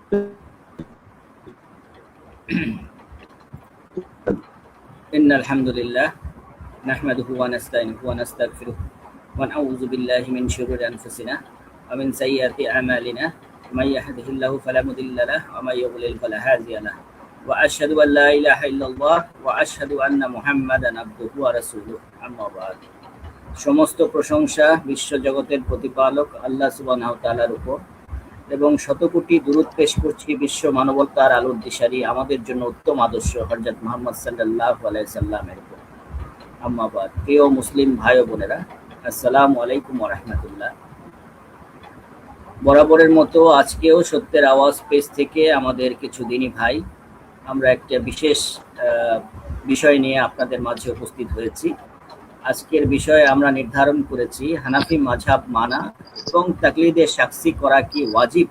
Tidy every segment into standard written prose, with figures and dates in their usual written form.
إن الحمد لله نحمده ونستعينه ونستغفره ونعوذ بالله من شرور أنفسنا ومن سيئات أعمالنا من يهده الله فلا مضل له ومن يضلل فلا هادي له وأشهد أن لا إله إلا الله وأشهد أن محمدا عبده ورسوله أما بعد সমস্ত প্রশংসা বিশ্বজগতের প্রতিপালক আল্লাহ সুবহানাহু ওয়া তাআলার উপর এবং শতকোটি দুরূদ পেশ করছি বিশ্ব মানবতার আলোর দিশারি আমাদের জন্য উত্তম আদর্শ হযরত মুহাম্মদ সাল্লাল্লাহু আলাইহি সাল্লামের উপর। আম্মা বাদ, প্রিয় মুসলিম ভাই ও বোনেরা, আসসালামু আলাইকুম ওয়া রাহমাতুল্লাহ। বরাবরের মতো আজকেও সত্যের আওয়াজ পেজ থেকে আমাদের কিছু দিনী ভাই আমরা একটা বিশেষ বিষয় নিয়ে আপনাদের মাঝে উপস্থিত হয়েছি। আজকের বিষয়ে আমরা নির্ধারণ করেছি হানাফি মাযহাব মানা এবং তাকলিদে শাখসি করা কি ওয়াজিব।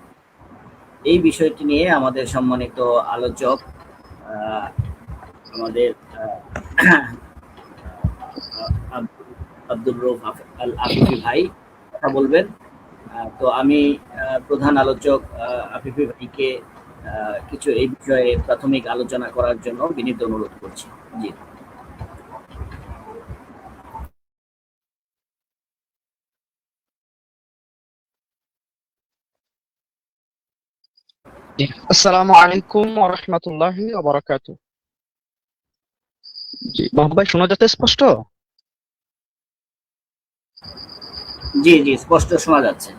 এই বিষয়টি নিয়ে আমাদের সম্মানিত আলোচক আমাদের আব্দুর রউফ আল আফিফি ভাই কথা বলবেন। তো আমি প্রধান আলোচক আফিফি ভাইকে কিছু এই বিষয়ে প্রাথমিক আলোচনা করার জন্য বিনীত অনুরোধ করছি। জি। আসসালামু আলাইকুম ওয়া রাহমাতুল্লাহি ওয়া বারাকাতুহু। জি মোহাম্মদ ভাই, শোনা যাচ্ছে স্পষ্ট? জি জি, স্পষ্ট শোনা যাচ্ছে।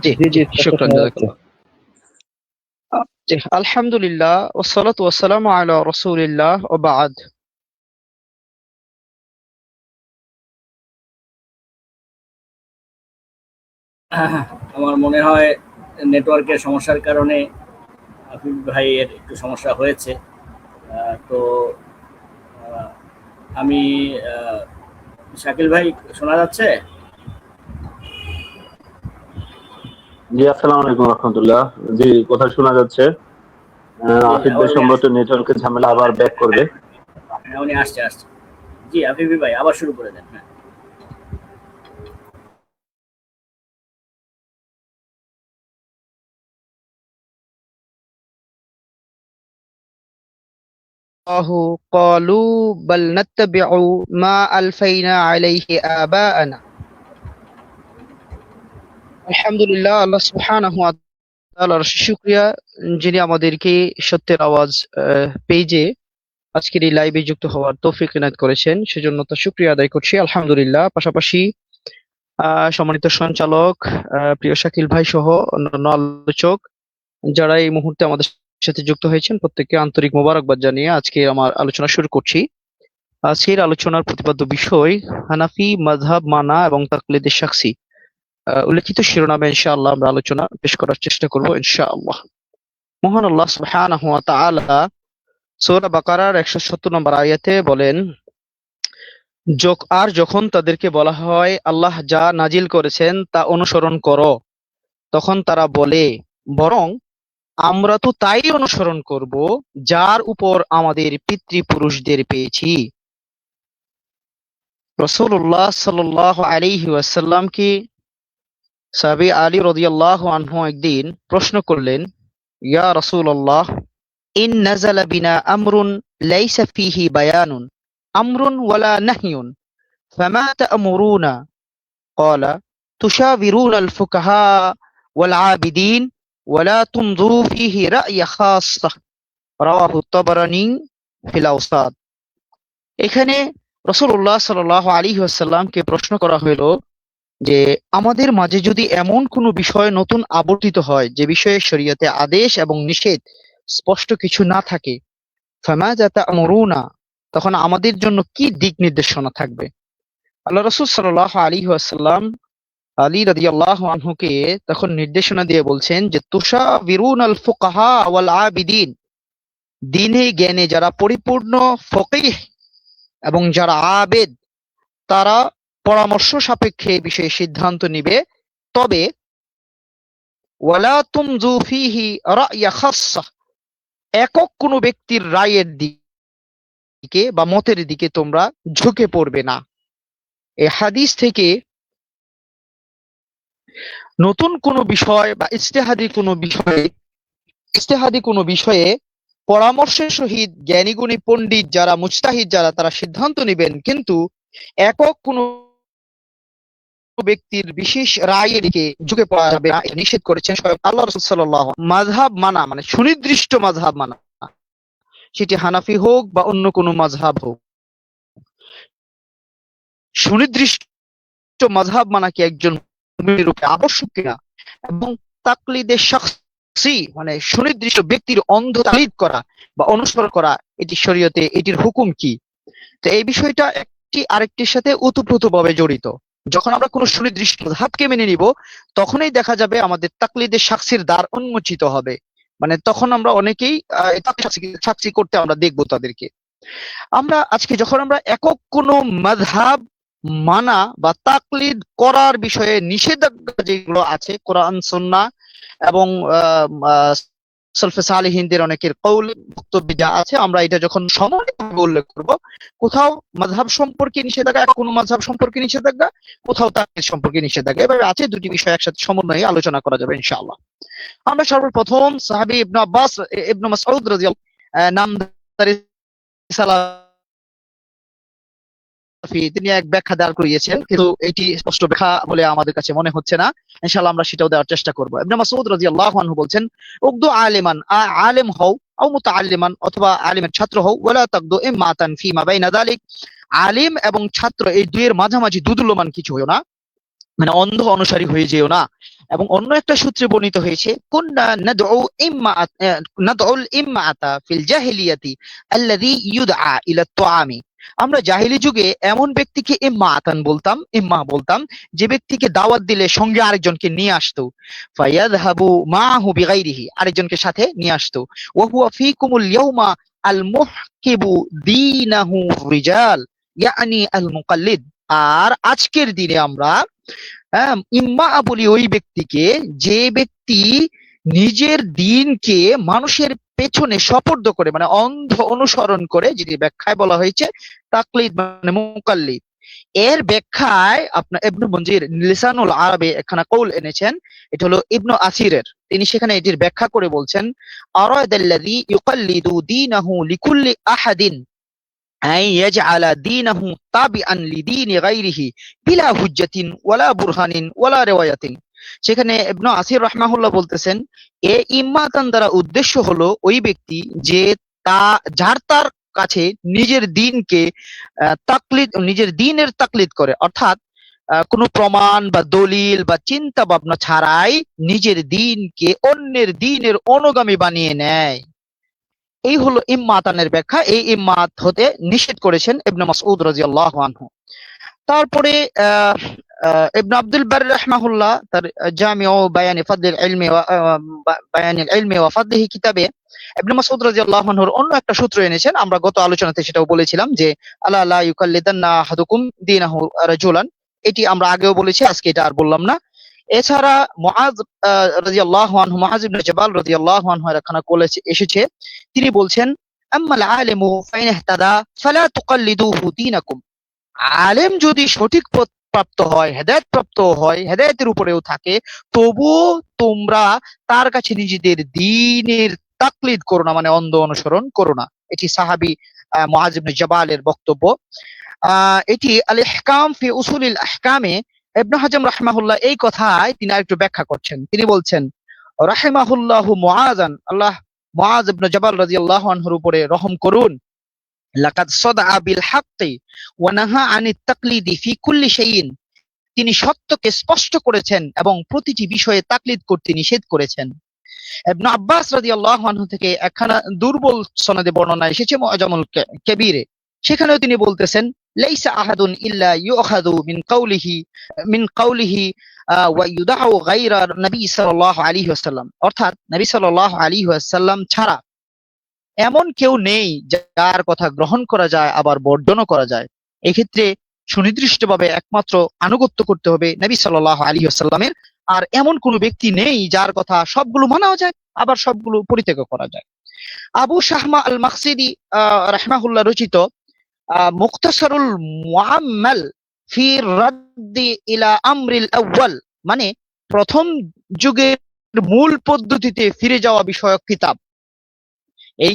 জি জি জি, শুকরান, জাযাকাল্লাহ। জি, আলহামদুলিল্লাহ ওয়াসসালাতু ওয়াসসালামু আলা রাসূলিল্লাহ ওয়া বা'দ। আমার মনে হয় নেটওয়ার্কের সমস্যার কারণে আফিফ ভাইয়ের একটু সমস্যা হয়েছে। তো আমি শাকিল ভাই, শোনা যাচ্ছে? জি, আসসালামু আলাইকুম রাহমাতুল্লাহ। জি, কথা শোনা যাচ্ছে। আফিফ ভাই সম্ভবত নেটওয়ার্কের ঝামেলা আবার ব্যাক করবে। উনি আসছে। জি আফিফ ভাই, আবার শুরু করে দেন। হ্যাঁ, ক্বালু বাল নাত্তাবিউ মা আলফাইনা আলাইহি আবা'ানা। আলহামদুলিল্লাহ, আল্লাহ সুবহানাহু ওয়া তাআলার শুকরিয়া যিনি আমাদেরকে সত্যের আওয়াজ পেজে আজকের এই লাইভে যুক্ত হওয়ার তৌফিক এনায়েত করেছেন, সেজন্য তার শুকরিয়া আদায় করছি আলহামদুলিল্লাহ। পাশাপাশি সম্মানিত সঞ্চালক প্রিয় শাকিল ভাই সহ অন্যান্য আলোচক যারা এই মুহূর্তে আমাদের সাথে যুক্ত হয়েছেন, প্রত্যেককে আন্তরিক মোবারকবাদ জানিয়ে আজকে আমার আলোচনা শুরু করছি। আজকের আলোচনার প্রতিপাদ্য বিষয় হানাফি মাযহাব মানা এবং তাকলিদে শাখসি। উল্লেখিত শিরোনামে ইনশাআল্লাহ আমরা আলোচনা পেশ করার চেষ্টা করব ইনশাআল্লাহ। মহান আল্লাহ সুবহানাহু ওয়া তাআলা সূরা বাকারার 170 নম্বর আয়াতে বলেন, আর যখন তাদেরকে বলা হয় আল্লাহ যা নাজিল করেছেন তা অনুসরণ করো, তখন তারা বলে, বরং আমরা তো তাই অনুসরণ করব যার উপর আমাদের পিতৃপুরুষদের পেয়েছি। রাসূলুল্লাহ সাল্লাল্লাহু আলাইহি ওয়াসাল্লামকে সাহাবী আলী রাদিয়াল্লাহু আনহু একদিন প্রশ্ন করলেন, ইয়া রাসূলুল্লাহ, ইন নাযালা বিনা আমরুন লাইসা ফীহি বায়ানুন আমরুন ওয়ালা নাহয়ুন ফামা তা'মুরুনা? ক্বালা তুশাবিরুনা আল ফুকাহা ওয়াল আবিদিন ওয়ালা তুনযুরু ফীহি রা'য়া খাসসাহ। রাওয়াহু তাবরানী ফিল আওসাত। এখানে রাসূলুল্লাহ সাল্লাল্লাহু আলাইহি ওয়াসাল্লামকে প্রশ্ন করা হলো যে আমাদের মাঝে যদি এমন কোনো বিষয় নতুন আবর্তিত হয় যে বিষয়ে শরীয়তে আদেশ এবং নিষেধ স্পষ্ট কিছু না থাকে, ফামাযা তা'মুরুনা, তখন আমাদের জন্য কি দিক নির্দেশনা থাকবে? আল্লাহ রাসূল সাল্লাল্লাহু আলাইহি ওয়াসাল্লাম আলী রাদিয়াল্লাহু আনহুকে তখন নির্দেশনা দিয়ে বলছেন যে তুশাবিরুনাল ফুকাহা ওয়াল আবিদিন, দ্বীনে জ্ঞানে যারা পরিপূর্ণ ফকিহ এবং যারা আবেদ, তারা পরামর্শ সাপেক্ষে এই বিষয়ে সিদ্ধান্ত নিবে। তবে ওয়ালা তুমযু ফীহি রা'য়া খাসসাহ, একক কোনো ব্যক্তির রায়ের দিকে বা মতের দিকে তোমরা ঝুঁকে পড়বে না। এই হাদিস থেকে নতুন কোনো বিষয় বা ইজতেহাদি কোনো বিষয়ে পরামর্শের সহিত জ্ঞানীগুণী পণ্ডিত যারা, মুজতাহিদ যারা, তারা সিদ্ধান্ত নেবেন, কিন্তু একক কোনো ব্যক্তির বিশেষ রায়ের দিকে ঝুঁকে পড়া যাবে না, এটা নিষেধ করেছেন স্বয়ং আল্লাহ রাসূল সাল্লাল্লাহু আলাইহি ওয়াসাল্লাম। মাযহাব মানা মানে সুনির্দিষ্ট মাযহাব মানা, সেটি হানাফি হোক বা অন্য কোনো মাযহাব হোক, সুনির্দিষ্ট মাযহাব মানা কি একজন মুমিনের উপরে আবশ্যক কিনা, এবং তাকলিদে শাখসি মানে সুনির্দিষ্ট ব্যক্তির অন্ধ তাকলিদ করা বা অনুসরণ করা, এটি শরীয়তে এটির হুকুম কি। তো এই বিষয়টা একটি আরেকটির সাথে ওতপ্রোতভাবে জড়িত। যখন আমরা কোনো সুনির্দিষ্ট মাযহাবকে মেনে নিব, তখনই দেখা যাবে আমাদের তাকলিদে শাখসির দ্বার উন্মোচিত হবে। মানে তখন আমরা অনেকেই শাখসি করতে আমরা দেখবো তাদেরকে। আমরা আজকে যখন আমরা একক কোনো মাযহাব মানা বা তাকলিদ করার বিষয়ে নিষেধাজ্ঞা যেগুলো আছে কোরআন সুন্নাহ এবং সালফে সালেহিনদের অনেকের কৌল বক্তব্য যা আছে, আমরা এটা যখন সমন্বিতভাবে উল্লেখ করব, কোথাও মাযহাব সম্পর্কে নিষেধাজ্ঞা, কোনো মাযহাব সম্পর্কে নিষেধাজ্ঞা, কোথাও তাকলিদ সম্পর্কে নিষেধাজ্ঞা, এভাবে আছে দুটি বিষয় একসাথে সমন্বয়ে আলোচনা করা যাবে ইনশাআল্লাহ। আমরা সর্বপ্রথম সাহাবী ইবনে আব্বাস ইবনে মাসউদ রাদিয়াল্লাহু নামধারী সালাফি, তিনি এক ব্যাখ্যা দাঁড় করিয়েছেন, কিন্তু এটি স্পষ্ট ব্যাখ্যা বলে আমাদের কাছে মনে হচ্ছে না। ইনশাআল্লাহ আমরা সেটাও দেওয়ার চেষ্টা করব। ইবনে মাসউদ রাদিয়াল্লাহু আনহু বলছেন, উকদু আলিমান, আলেম হও, আও মুতাআল্লিমান, অথবা আলিমের ছাত্র হও, ওয়ালা তাকদু ইম্মাতান ফিমা বাইনা যালিক, আলিম এবং ছাত্র এই দুইয়ের মাঝামাঝি দুদুল্যমান কিছু হইও না, মানে অন্ধ অনুসারী হয়ে যেও না। এবং অন্য একটা সূত্রে বর্ণিত হয়েছে, কুন্না নাদউল ইম্মাআতা ফিল জাহিলিয়াতি আল্লাযী ইউদআ ইলা তুআমি, আমরা জাহিলি যুগে এমন ব্যক্তিকে ইম্মা বলতাম যে ব্যক্তিকে দাওয়াত দিলে সঙ্গে আরেকজনকে নিয়ে আসতো, ফায়াযহাবু মাআহু বিগাইরিহি, আরেকজনকে সাথে নিয়ে আসতো, ওয়া হুয়া ফীকুমুল ইয়াউমা আল মুহকিবু দীনাহু রিজাল, ইয়ানি আল মুকাল্লিদ। আর আজকের দিনে আমরা ইম্মা বলি ওই ব্যক্তিকে যে ব্যক্তি নিজের দিনকে মানুষের পেছনে সোপর্দ করে, মানে অন্ধ অনুসরণ করে, যেটি ব্যাখ্যায় বলা হয়েছে তাকলিদ মানে মুকাল্লিদ। এর ব্যাখ্যায় আপনার ইবনে মুনজির লিসানুল আরবে একখানা কৌল এনেছেন, এটা হলো ইবনে আসিরের। তিনি সেখানে এটির ব্যাখ্যা করে বলছেন, আরাদাল্লাযী ইউকাল্লিদু দীনাহু লিকুল্লি আহাদিন আন ইয়াজআলা দীনাহু তাবিআন লিদীনি গায়রিহি বিলা হুজ্জাতিন ওয়ালা বুরহানিন ওয়ালা রিওয়ায়াতিন। সেখানে ইবনে আসির রাহমাহুল্লাহ বলতেছেন, এ ইম্মাতান দ্বারা উদ্দেশ্য হলো ওই ব্যক্তি যে যার তার কাছে নিজের দিনকে নিজের দিনের তাকলিদ করে, অর্থাৎ কোনো প্রমাণ বা দলিল বা চিন্তা ভাবনা ছাড়াই নিজের দিনকে অন্যের দিনের অনুগামী বানিয়ে নেয়। এই হলো ইম্মাতানের ব্যাখ্যা। এই ইম্মাত হতে নিষেধ করেছেন ইবনে মাসউদ রাদিয়াল্লাহু আনহু। তারপরে ইবনে আব্দুল বার রাহমাহুল্লাহ তার জামিউ বায়ানিল ইলমি ওয়া ফাদলিহি কিতাবে ইবনে মাসউদ রাদিয়াল্লাহু আনহুর অন্য একটা সূত্র এনেছেন। আমরা গত আলোচনাতে সেটাও বলেছিলাম যে আলা লা ইউকাল্লিদান্না আহাদুকুম দীনাহু রাজুলান, এটি আমরা আগেও বলেছি, আজকে এটা আর বললাম না। এছাড়া মুআজ রাদিয়াল্লাহু আনহু, মুআজ ইবনে জাবাল রাদিয়াল্লাহু আনহু এর একখানা কোল এসেছে, তিনি বলছেন, আম্মাল আলিমু ফাইন ইহতাদা ফালা তুকাল্লিদুহু দীনাকুম, আলেম যদি সঠিক পথ প্রাপ্ত হয়, হেদায়েত প্রাপ্ত হয়, হেদায়েতের উপরেও থাকে, তবুও তোমরা তার কাছে নিজেদের দ্বীনের তাকলিদ করো না, মানে অন্ধ অনুসরণ করো না। এটি সাহাবী মুআজ ইবনে জাবালের বক্তব্য। এটি আল ইহকাম ফি উসুলিল আহকামে ইবনে হাজাম রাহমাহুল্লাহ এই কথায় তিনি আরেকটু ব্যাখ্যা করছেন। তিনি বলছেন, রাহিমাহুল্লাহু মুআযান, আল্লাহ মুআজ ইবনে জাবাল রাদিয়াল্লাহু আনহুর উপরে রহম করুন, লাকাদ সাদআ বিল হাক্কি ওয়া নাহা আনিত তাকলিদি ফি কুল্লি শাইইন, তিনি সত্যকে স্পষ্ট করেছেন এবং প্রতিটি বিষয়ে তাকলিদ করতে নিষেধ করেছেন। ইবনে আব্বাস রাদিয়াল্লাহু আনহু থেকে একখানা দুর্বল সনদে বর্ণনা এসেছে মুআজামুল কাবীরে, সেখানেও তিনি বলতেছেন, লাইসা আহাদুন ইল্লা ইউখাযু মিন কাউলিহি ওয়া ইউদাউ গায়রা নবী সাল্লাল্লাহু আলাইহি ওয়াসাল্লাম, অর্থাৎ নবী সাল্লাল্লাহু আলাইহি ওয়াসাল্লাম ছাড়া এমন কেউ নেই যার কথা গ্রহণ করা যায় আবার বর্জনও করা যায়। এক্ষেত্রে সুনির্দিষ্টভাবে একমাত্র আনুগত্য করতে হবে নবী সাল্লাল্লাহু আলাইহি ওয়াসাল্লামের, আর এমন কোনো ব্যক্তি নেই যার কথা সবগুলো মানাও যায় আবার সবগুলো পরিত্যাগ করা যায়। আবু শাহমা আল মাকসিদি রাহমাহুল্লাহ রচিত মুখতাসারুল মুআম্মাল ফি রাদ্দি ইলা আমরিল আউয়াল, মানে প্রথম যুগের মূল পদ্ধতিতে ফিরে যাওয়া বিষয়ক কিতাব। এই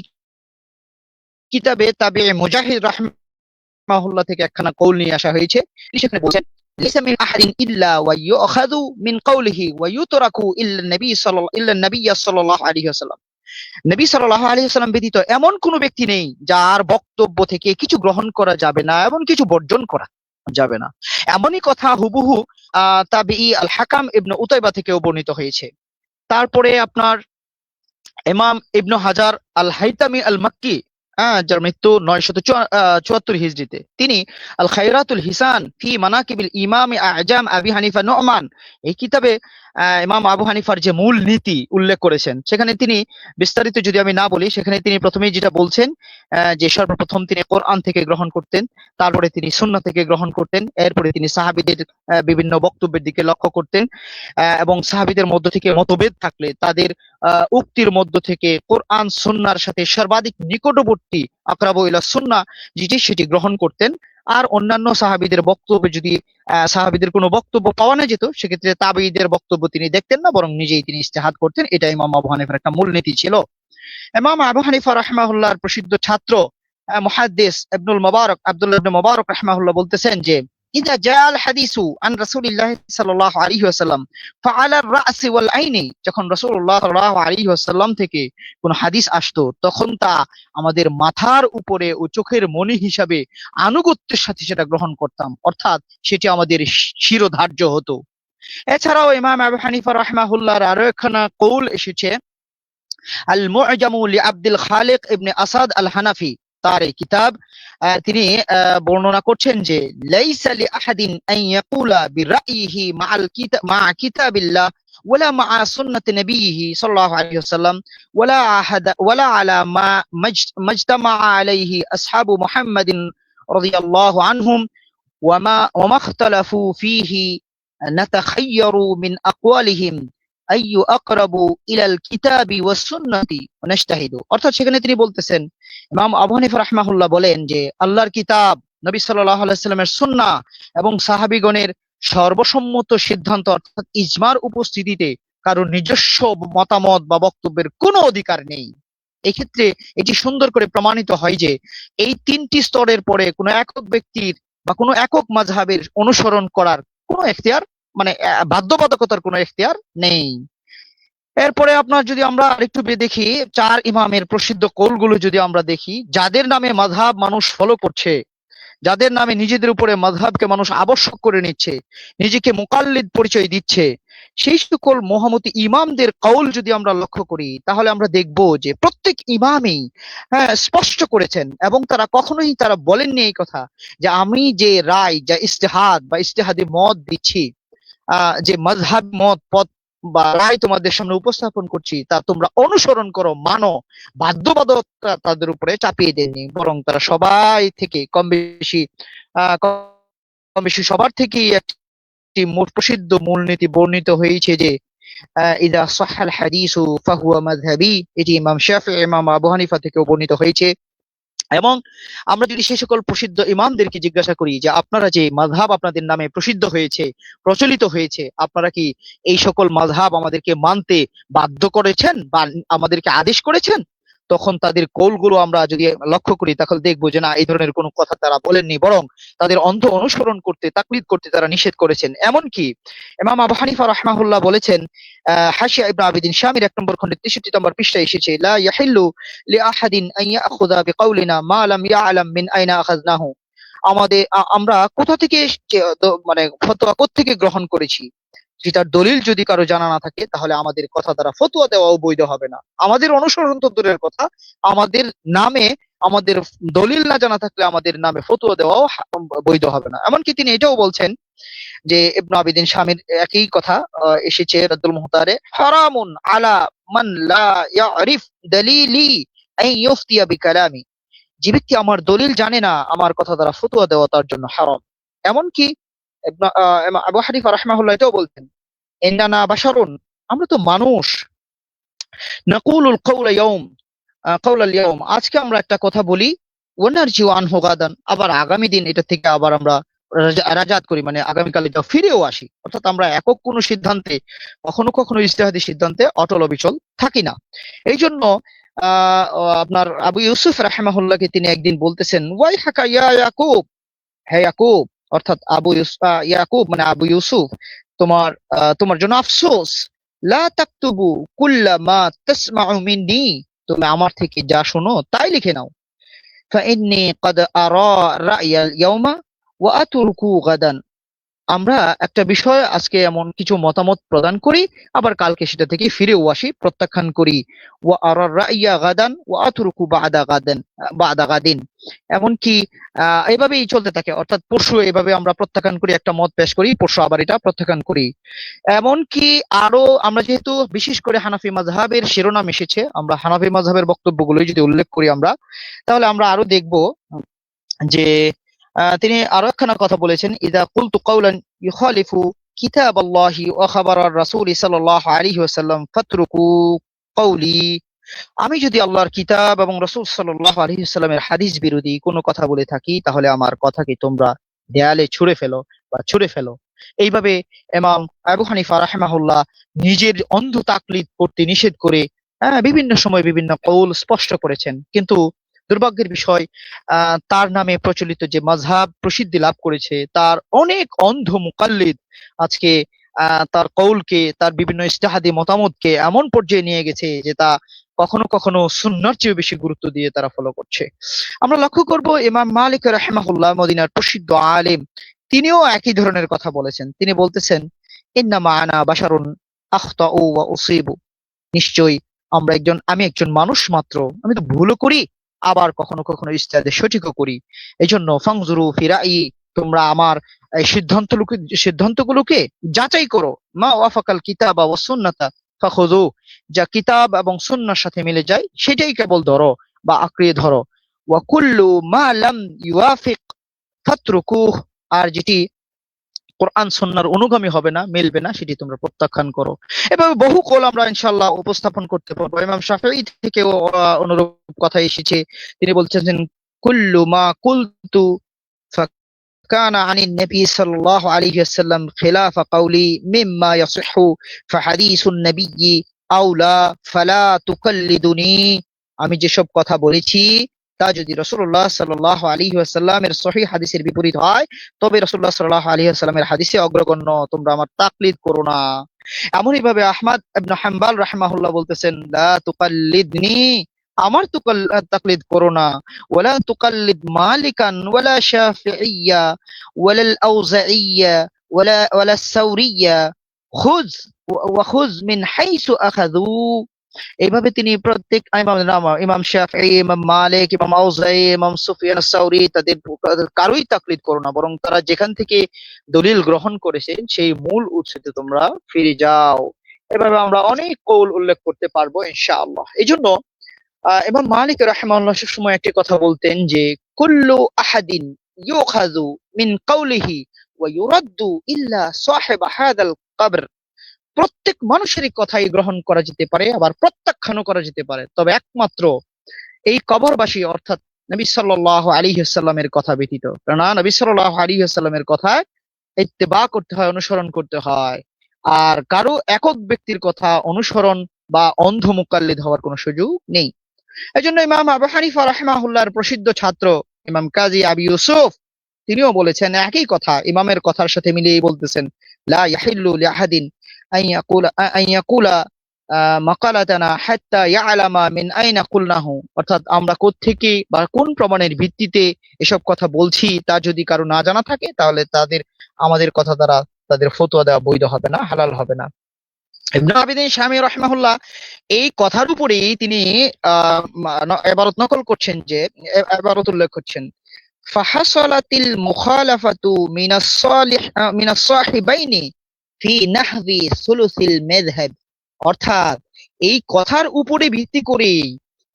কিতাবে তাবে মুজাহিদ রাহমাহুল্লাহ থেকে একখানা কৌল নিয়ে আসা হয়েছে। তিনি সেখানে বলছেন, লাইসা মিন আহাদিন ইল্লা ওয়া ইউখাযু মিন কওলিহি ওয়া ইউতরাকু ইল্লা নবী সাল্লাল্লাহু আলাইহি ওয়াসাল্লাম। নবী সাল্লাল্লাহু আলাইহি ওয়াসাল্লাম ব্যতীত এমন কোন ব্যক্তি নেই যার বক্তব্য থেকে কিছু গ্রহণ করা যাবে না এবং কিছু বর্জন করা যাবে না। এমনই কথা হুবহু তাবিঈ আল হাকাম ইবনে উতাইবা থেকেও বর্ণিত হয়েছে। তারপরে আপনার ইমাম ইবনে হাজার আল হাইতামি আল মাক্কি, যার মৃত্যু 974 হিজরিতে, তিনি আল খায়রাতুল হিসান ফি মানাকিবিল ইমাম আজম আবি হানিফা নুমান এই কিতাবে ইমাম আবু হানিফার যে মূল নীতি উল্লেখ করেছেন, সেখানে তিনি বিস্তারিত যদি আমি না বলি, সেখানে তিনি প্রথমেই যেটা বলছেন যে সর্বপ্রথম তিনি কোরআন থেকে গ্রহণ করতেন, তারপরে তিনি সুন্নাহ থেকে গ্রহণ করতেন, এরপরে তিনি সাহাবীদের বিভিন্ন বক্তব্যের দিকে লক্ষ্য করতেন এবং সাহাবীদের মধ্য থেকে মতভেদ থাকলে তাদের উক্তির মধ্য থেকে কোরআন সুন্নাহর সাথে সর্বাধিক নিকটবর্তী আকরাবু ইলা সুন্নাহ যেটি সেটি গ্রহণ করতেন। আর অন্যান্য সাহাবীদের বক্তব্য যদি সাহাবীদের কোনো বক্তব্য পাওয়া না যেত, সেক্ষেত্রে তাবেঈদের বক্তব্য তিনি দেখতেন না, বরং নিজেই তিনি ইজতিহাদ করতেন। এটা ইমাম আবু হানিফার একটা মূল নীতি ছিল। ইমাম আবু হানিফা রাহিমাহুল্লাহর প্রসিদ্ধ ছাত্র মুহাদ্দিস ইবনুল মুবারক আব্দুল্লাহ ইবনে মুবারক রাহিমাহুল্লাহ বলতেছেন যে, ইযা জাআল হাদিসু আন রাসূলিল্লাহ সাল্লাল্লাহু আলাইহি ওয়াসাল্লাম ফাআলা আর-রা'সি ওয়াল আইনি, যখন রাসূলুল্লাহ সাল্লাল্লাহু আলাইহি ওয়াসাল্লাম থেকে কোন হাদিস আসতো, তখন তা আমাদের মাথার উপরে ও চোখের মনি হিসাবে আনুগত্যের সাথে সেটা গ্রহণ করতাম, অর্থাৎ সেটি আমাদের শিরোধার্য হতো। এছাড়াও ইমাম আবু হানিফা রাহিমাহুল্লাহর আরো একখানা কৌল এসেছে, আল মু'জামু লি আব্দুল খালিক ইবনে আসাদ আল হানাফি, তার এই কিতাব, তিনি বর্ণনা করছেন যে, লাইসা লি আহাদিন আন ইয়াকুলা বিরাইহি মা কিতাবিল্লাহ ওয়ালা মা সুন্নাতি নবিয়িহি সাল্লাল্লাহু আলাইহি ওয়াসাল্লাম ওয়ালা আলা মা মাজতামা আলাইহি আসহাবু মুহাম্মাদিন রাদিয়াল্লাহু আনহুম ওয়া মা ইখতালাফু ফীহি নাতাখায়্যারু মিন আকওয়ালিহিম আইয়ু আকরাবু ইলাল কিতাবি ওয়াস সুন্নাতি ওয়া নাজতাহিদু। অর্থাৎ সেখানে তিনি বলতেছেন, ইমাম আবু হানিফা রাহিমাহুল্লাহ বলেন যে, আল্লাহর কিতাব, নবী সাল্লাল্লাহু আলাইহি ওয়াসাল্লামের সুন্নাহ এবং সাহাবীগণের সর্বসম্মত সিদ্ধান্ত অর্থাৎ ইজমার উপস্থিতিতে কারো নিজস্ব মতামত বা বক্তব্যের কোনো অধিকার নেই। এই ক্ষেত্রে এটি সুন্দর করে প্রমাণিত হয় যে এই তিনটি স্তরের পরে কোনো একক ব্যক্তির বা কোনো একক মাযহাবের অনুসরণ করার কোনো এখতিয়ার, মানে বাধ্যবাধকতার কোনো এখতিয়ার নেই। এরপরে আপনার যদি আমরা আরেকটু দেখি, চার ইমামের প্রসিদ্ধ কৌলগুলো যদি আমরা দেখি, যাদের নামে মাযহাব মানুষ ফলো করছে, যাদের নামে নিজেদের উপরে মাযহাবকে মানুষ আবশ্যক করে নিচ্ছে, নিজেকে মুকাল্লিদ পরিচয় দিচ্ছে, সেই সকল মহামতি ইমামদের কৌল যদি আমরা লক্ষ্য করি, তাহলে আমরা দেখব যে প্রত্যেক ইমামই স্পষ্ট করেছেন এবং তারা কখনোই তারা বলেননি এই কথা যে আমি যে রায়, যা ইজতিহাদ বা ইজতিহাদি মত দিচ্ছি, যে মাযহাব মত পথ বা রায় তোমাদের সামনে উপস্থাপন করছি, তা তোমরা অনুসরণ করো, মানো, বাধ্যবাধকতা তাদের উপরে চাপিয়ে দেননি, বরং তারা সবাই থেকে কম বেশি সবার থেকেই একটি প্রসিদ্ধ মূলনীতি বর্ণিত হয়েছে যে, ইযা সাহহাল হাদিসু ফাহুয়া মাযহাবি। এটি ইমাম শাফিঈ, ইমাম আবু হানিফা থেকেও বর্ণিত হয়েছে। এবং আমরা যদি সেই সকল প্রসিদ্ধ ইমামদেরকে জিজ্ঞাসা করি যে, আপনারা যে মাযহাব আপনাদের নামে প্রসিদ্ধ হয়েছে, প্রচলিত হয়েছে, আপনারা কি এই সকল মাযহাব আমাদেরকে মানতে বাধ্য করেছেন বা আমাদেরকে আদেশ করেছেন? তখন তাদের কৌলগুলো আমরা যদি লক্ষ্য করি, তাহলে দেখবো যে না, এই ধরনের কোনো কথা তারা বলেননি, বরং তাদের অন্ধ অনুসরণ করতে, তাকলিদ করতে তারা নিষেধ করেছেন। এমনকি ইমাম আবু হানিফা রাহিমাহুল্লাহ বলেছেন, হাশিয়া ইবনে আবিদিন শামির 1 নম্বর খণ্ডের 63 নম্বর পৃষ্ঠায় এসেছে, লা ইয়াহিল্লু লিআহাদিন আন ইয়াখুযা বিকাউলিনা মা লাম ইয়ালাম মিন আইনা আখাযনাহু। আমরা কোথা থেকে মানে ফতোয়া কোত্থেকে গ্রহণ করেছি, যেটার দলিল যদি কারো জানা না থাকে, তাহলে আমাদের কথা দ্বারা ফতোয়া দেওয়াও বৈধ হবে না। আমাদের অনুসরণ তো দূরের কথা, আমাদের নামে আমাদের দলিল না জানা থাকলে আমাদের নামে ফতোয়া দেওয়াও বৈধ হবে না। এমনকি তিনি এটাও বলছেন যে, ইবনে আবিদিন শামির একই কথা এসেছে রাদ্দুল মুহতারে, হারামুন আলা মান লা ইয়ারিফ দালিলি আন ইফতিয়া বিকালামি। যে ব্যক্তি আমার দলিল জানে না, আমার কথা দ্বারা ফতোয়া দেওয়া তার জন্য হারাম। এমনকি আবু হানিফা রাহিমাহুল্লাহ এটাও বলতেন, ইন্নানা বাশারুন, আমরা তো মানুষ, নাকুলুল কাওলা ইয়াউম, আজকে আমরা একটা কথা বলি, ওয়া নারজিউ আনহু গাদান, আবার আগামী দিন এটা থেকে আবার আমরা রাজাত করি, মানে আগামীকাল এটা ফিরেও আসি। অর্থাৎ আমরা একক কোনো সিদ্ধান্তে, কখনো কখনো ইজতিহাদি সিদ্ধান্তে অটল অবিচল থাকি না। এই জন্য আপনার আবু ইউসুফ রাহিমাহুল্লাহকে তিনি একদিন বলতেছেন, ওয়াই হাকা ইয়া ইয়াকুব, হে ইয়াকুব, অর্থাৎ ইয়াকুব মানে আবু ইউসুফ, তোমার জন্য আফসোস, লা তাকতুবু কুল্লা মা তাসমাউ মিন্নি, তুমি আমার থেকে যা শোনো তাই লিখে নাও। ফাইন্নী ক্বাদ আরা রা'য়াল ইয়াওমা ওয়া আতরুকু গাদান। আমরা একটা বিষয় আজকে এমন কিছু মতামত প্রদান করি, আবার কালকে সেটা থেকে ফিরেও আসি, প্রত্যাখ্যান করি। ওয়া আরা রা'য়া গাদান ওয়া আতরুকু বা'দা গাদিন। এমনকি এভাবেই চলতে থাকে, অর্থাৎ পরশু এভাবে আমরা প্রত্যাখ্যান করি, একটা মত পেশ করি, পরশু আবার এটা প্রত্যাখ্যান করি। এমনকি আরো আমরা যেহেতু বিশেষ করে হানাফি মাযহাবের শিরোনাম এসেছে, আমরা হানাফি মাযহাবের বক্তব্যগুলোই যদি উল্লেখ করি আমরা, তাহলে আমরা আরো দেখব যে তিনি আরো একখানা কথা বলেছেন, ইযা কুলতু কাওলান ইউখালিফু কিতাবাল্লাহি ওয়া খাবারার রাসূল সাল্লাল্লাহু আলাইহি ওয়াসাল্লাম ফাতরুকু কওলি। আমি যদি আল্লাহর কিতাব এবং রাসূল সাল্লাল্লাহু আলাইহি ওয়াসাল্লামের হাদিস বিরোধী কোনো কথা বলে থাকি, তাহলে আমার কথাকে তোমরা দেয়ালে ছুঁড়ে ফেলো। এইভাবে ইমাম আবু হানিফা রাহিমাহুল্লাহ নিজের অন্ধ তাকলিদ করতে নিষেধ করে বিভিন্ন সময় বিভিন্ন কৌল স্পষ্ট করেছেন। কিন্তু দুর্ভাগ্যের বিষয়, তার নামে প্রচলিত যে মাযহাব প্রসিদ্ধি লাভ করেছে, তার অনেক অন্ধ মুকাল্লিদ আজকে তার কৌলকে, তার বিভিন্ন ইজতিহাদি মতামতকে এমন পর্যায়ে নিয়ে গেছে যে তা কখনো কখনো সুন্নাহর চেয়ে বেশি গুরুত্ব দিয়ে তারা ফলো করছে। আমরা লক্ষ্য করব ইমাম মালিক রাহিমাহুল্লাহ, মদিনার প্রসিদ্ধ আলেম, তিনিও একই ধরনের কথা বলেছেন। তিনি বলতেছেন, ইন্নামা আনা বাশারুন আখতাউ ওয়া উসিবু, নিশ্চয়ই আমি একজন মানুষ মাত্র, আমি তো ভুলও করি, আবার কখনো কখনো ইজতিহাদে সঠিকও করি। এজন্য ফাংজুরু ফি রাই, তোমরা আমার এই সিদ্ধান্তগুলোকে যাচাই করো। মা ওয়াফাকাল কিতাবা ওয়াস সুন্নাতা ফাখুযু, যা কিতাব এবং সুন্নাহর সাথে মিলে যায় সেটাই কেবল ধরো বা আঁকড়িয়ে ধরো। ওয়া কুল্লু মা লাম ইউয়াফিক ফাতরুকুহ, আর যেটি কোরআন সুন্নাহর অনুগামী হবে না, মিলবে না, সেটি তোমরা প্রত্যাখ্যান করো। এভাবে বহু কৌল আমরা ইনশাআল্লাহ উপস্থাপন করতে পারবো। ইমাম শাফিঈ থেকেও অনুরূপ কথা এসেছে। তিনি বলছেন, কুল্লু মা কুলতু ফাকানা আনিন নবী সাল্লাল্লাহু আলাইহি ওয়াসাল্লাম খিলাফা কওলি মিম্মা ইয়াসিহু ফাহাদিসুন নবিয়্যি আওলা ফালা তুকাল্লিদুনি। আমি যেসব কথা বলেছি তা যদি রাসূলুল্লাহ সাল্লাল্লাহু আলাইহি ওয়াসাল্লামের সহিহ হাদিসের বিপরীত হয়, তবে রাসূলুল্লাহ সাল্লাল্লাহু আলাইহি ওয়াসাল্লামের হাদিসে অগ্রগণ্য, তোমরা আমার তাকলিদ করো না। এমনই ভাবে আহমদ ইবনে হাম্বল রাহিমাহুল্লাহ বলতেছেন, লা তুকাল্লিদনি, আমার তাকলিদ করো না। ওয়ালা তুকাল্লিদ মালিকান ওয়ালা শাফিঈয়া ওয়ালা আল-আউজাঈয়া ওয়ালা সাউরিয়া, খুয মিন হাইসু আখাযু। এইভাবে তিনি প্রত্যেক ইমাম শাফিঈ, ইমাম মালিক, ইমাম আউজাঈ, ইমাম সুফিয়ান আস-সাউরি, তাদের কারোই তাকলিদ করো না, বরং তারা যেখান থেকে দলিল গ্রহণ করেছে সেই মূল উৎসতে তোমরা ফিরে যাও। এভাবে আমরা অনেক কৌল উল্লেখ করতে পারবো ইনশাআল্লাহ। এই জন্য ইমাম মালিক রাহিমাহুল্লাহ সময় একটি কথা বলতেন যে, কুল্লু আহাদিন ইউখাযু মিন কাওলিহি ওয়া ইউরাদ্দু ইল্লা সাহিব হাযাল কবর, প্রত্যেক মানুষেরই কথাই গ্রহণ করা যেতে পারে, আবার প্রত্যাখ্যানও করা যেতে পারে, তবে একমাত্র এই কবরবাসী অর্থাৎ নবী সাল্লাল্লাহু আলাইহি ওয়াসাল্লামের কথা ব্যতীত। কারণ নবী সাল্লাল্লাহু আলাইহি ওয়াসাল্লামের কথা ইত্তেবা করতে হয়, অনুসরণ করতে হয়, আর কারো একক ব্যক্তির কথা অনুসরণ বা অন্ধ মুকাল্লিদ হওয়ার কোনো সুযোগ নেই। এজন্য ইমাম আবু হানিফা রাহিমাহুল্লাহর প্রসিদ্ধ ছাত্র ইমাম কাজী আবু ইউসুফ, তিনিও বলেছেন একই কথা, ইমামের কথার সাথে মিলিয়ে বলতেছেন, লা ইয়াহিল্লু লিআহাদিন আন ইয়াকুলা মাকালাতানা হাত্তা ইয়ালামা মিন আইনা কুলনাহু, অর্থাৎ আমরা কোত্থেকে বা কোন প্রমাণের ভিত্তিতে এসব কথা বলছি তা যদি কারো না জানা থাকে, তাহলে আমাদের কথা দ্বারা তাদের ফতোয়া দেওয়া বৈধ হবে না, হালাল হবে না। ইবনে আবিদিন শামী রাহিমাহুল্লাহ এই কথার উপরেই তিনি ইবারত নকল করছেন, যে ইবারত উল্লেখ করছেন, ফাহাসালাতিল মুখালাফাতু মিনাস সাহিবাইনি ফি নাহবি সুলুসিল মাযহাব, অর্থাৎ এই কথার উপরে ভিত্তি করে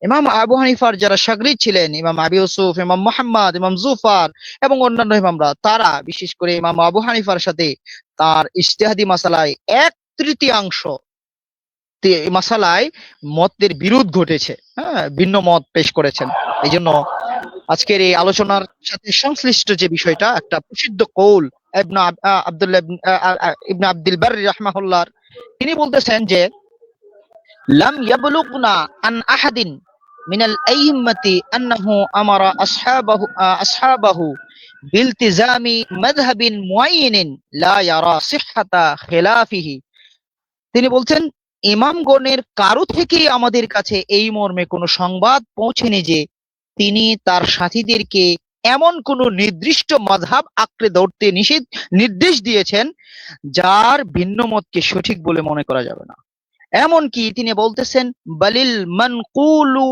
ইমাম আবু হানিফার যারা শাগরিদ ছিলেন, ইমাম আবু ইউসুফ, ইমাম মুহাম্মদ, ইমাম জুফার এবং অন্যান্য ইমামরা, তারা বিশেষ করে ইমাম আবু হানিফার সাথে তার ইজতিহাদি মাসালায় 1/3 মাসালায় মতের বিরোধ ঘটেছে, ভিন্ন মত পেশ করেছেন। এই জন্য আজকের এই আলোচনার সাথে সংশ্লিষ্ট যে বিষয়টা, একটা প্রসিদ্ধ কৌল ইবনে আব্দুল্লাহ ইবনে আব্দুল বাররি রাহমাহুল্লাহ, তিনি বলতেছেন যে লাম ইয়াবলুগনা আন আহাদিন মিনাল আইম্মাতি আন্নাহু আমারা আসহাবাহু বিলতিজামি মাযহাবিন মুআয়্যানিন লা ইয়ারা সিহহাতা খিলাফিহি। তিনি বলছেন, ইমামগণের কারো থেকেই আমাদের কাছে এই মর্মে কোনো সংবাদ পৌঁছেনি যে তিনি তার সাথীদেরকে এমন কোন নির্দিষ্ট মাযহাব আঁকড়ে ধরতে নির্দেশ দিয়েছেন যার ভিন্ন মতকে সঠিক বলে মনে করা যাবে না। এমনকি তিনি বলতেছেন, বালিল মানকুলু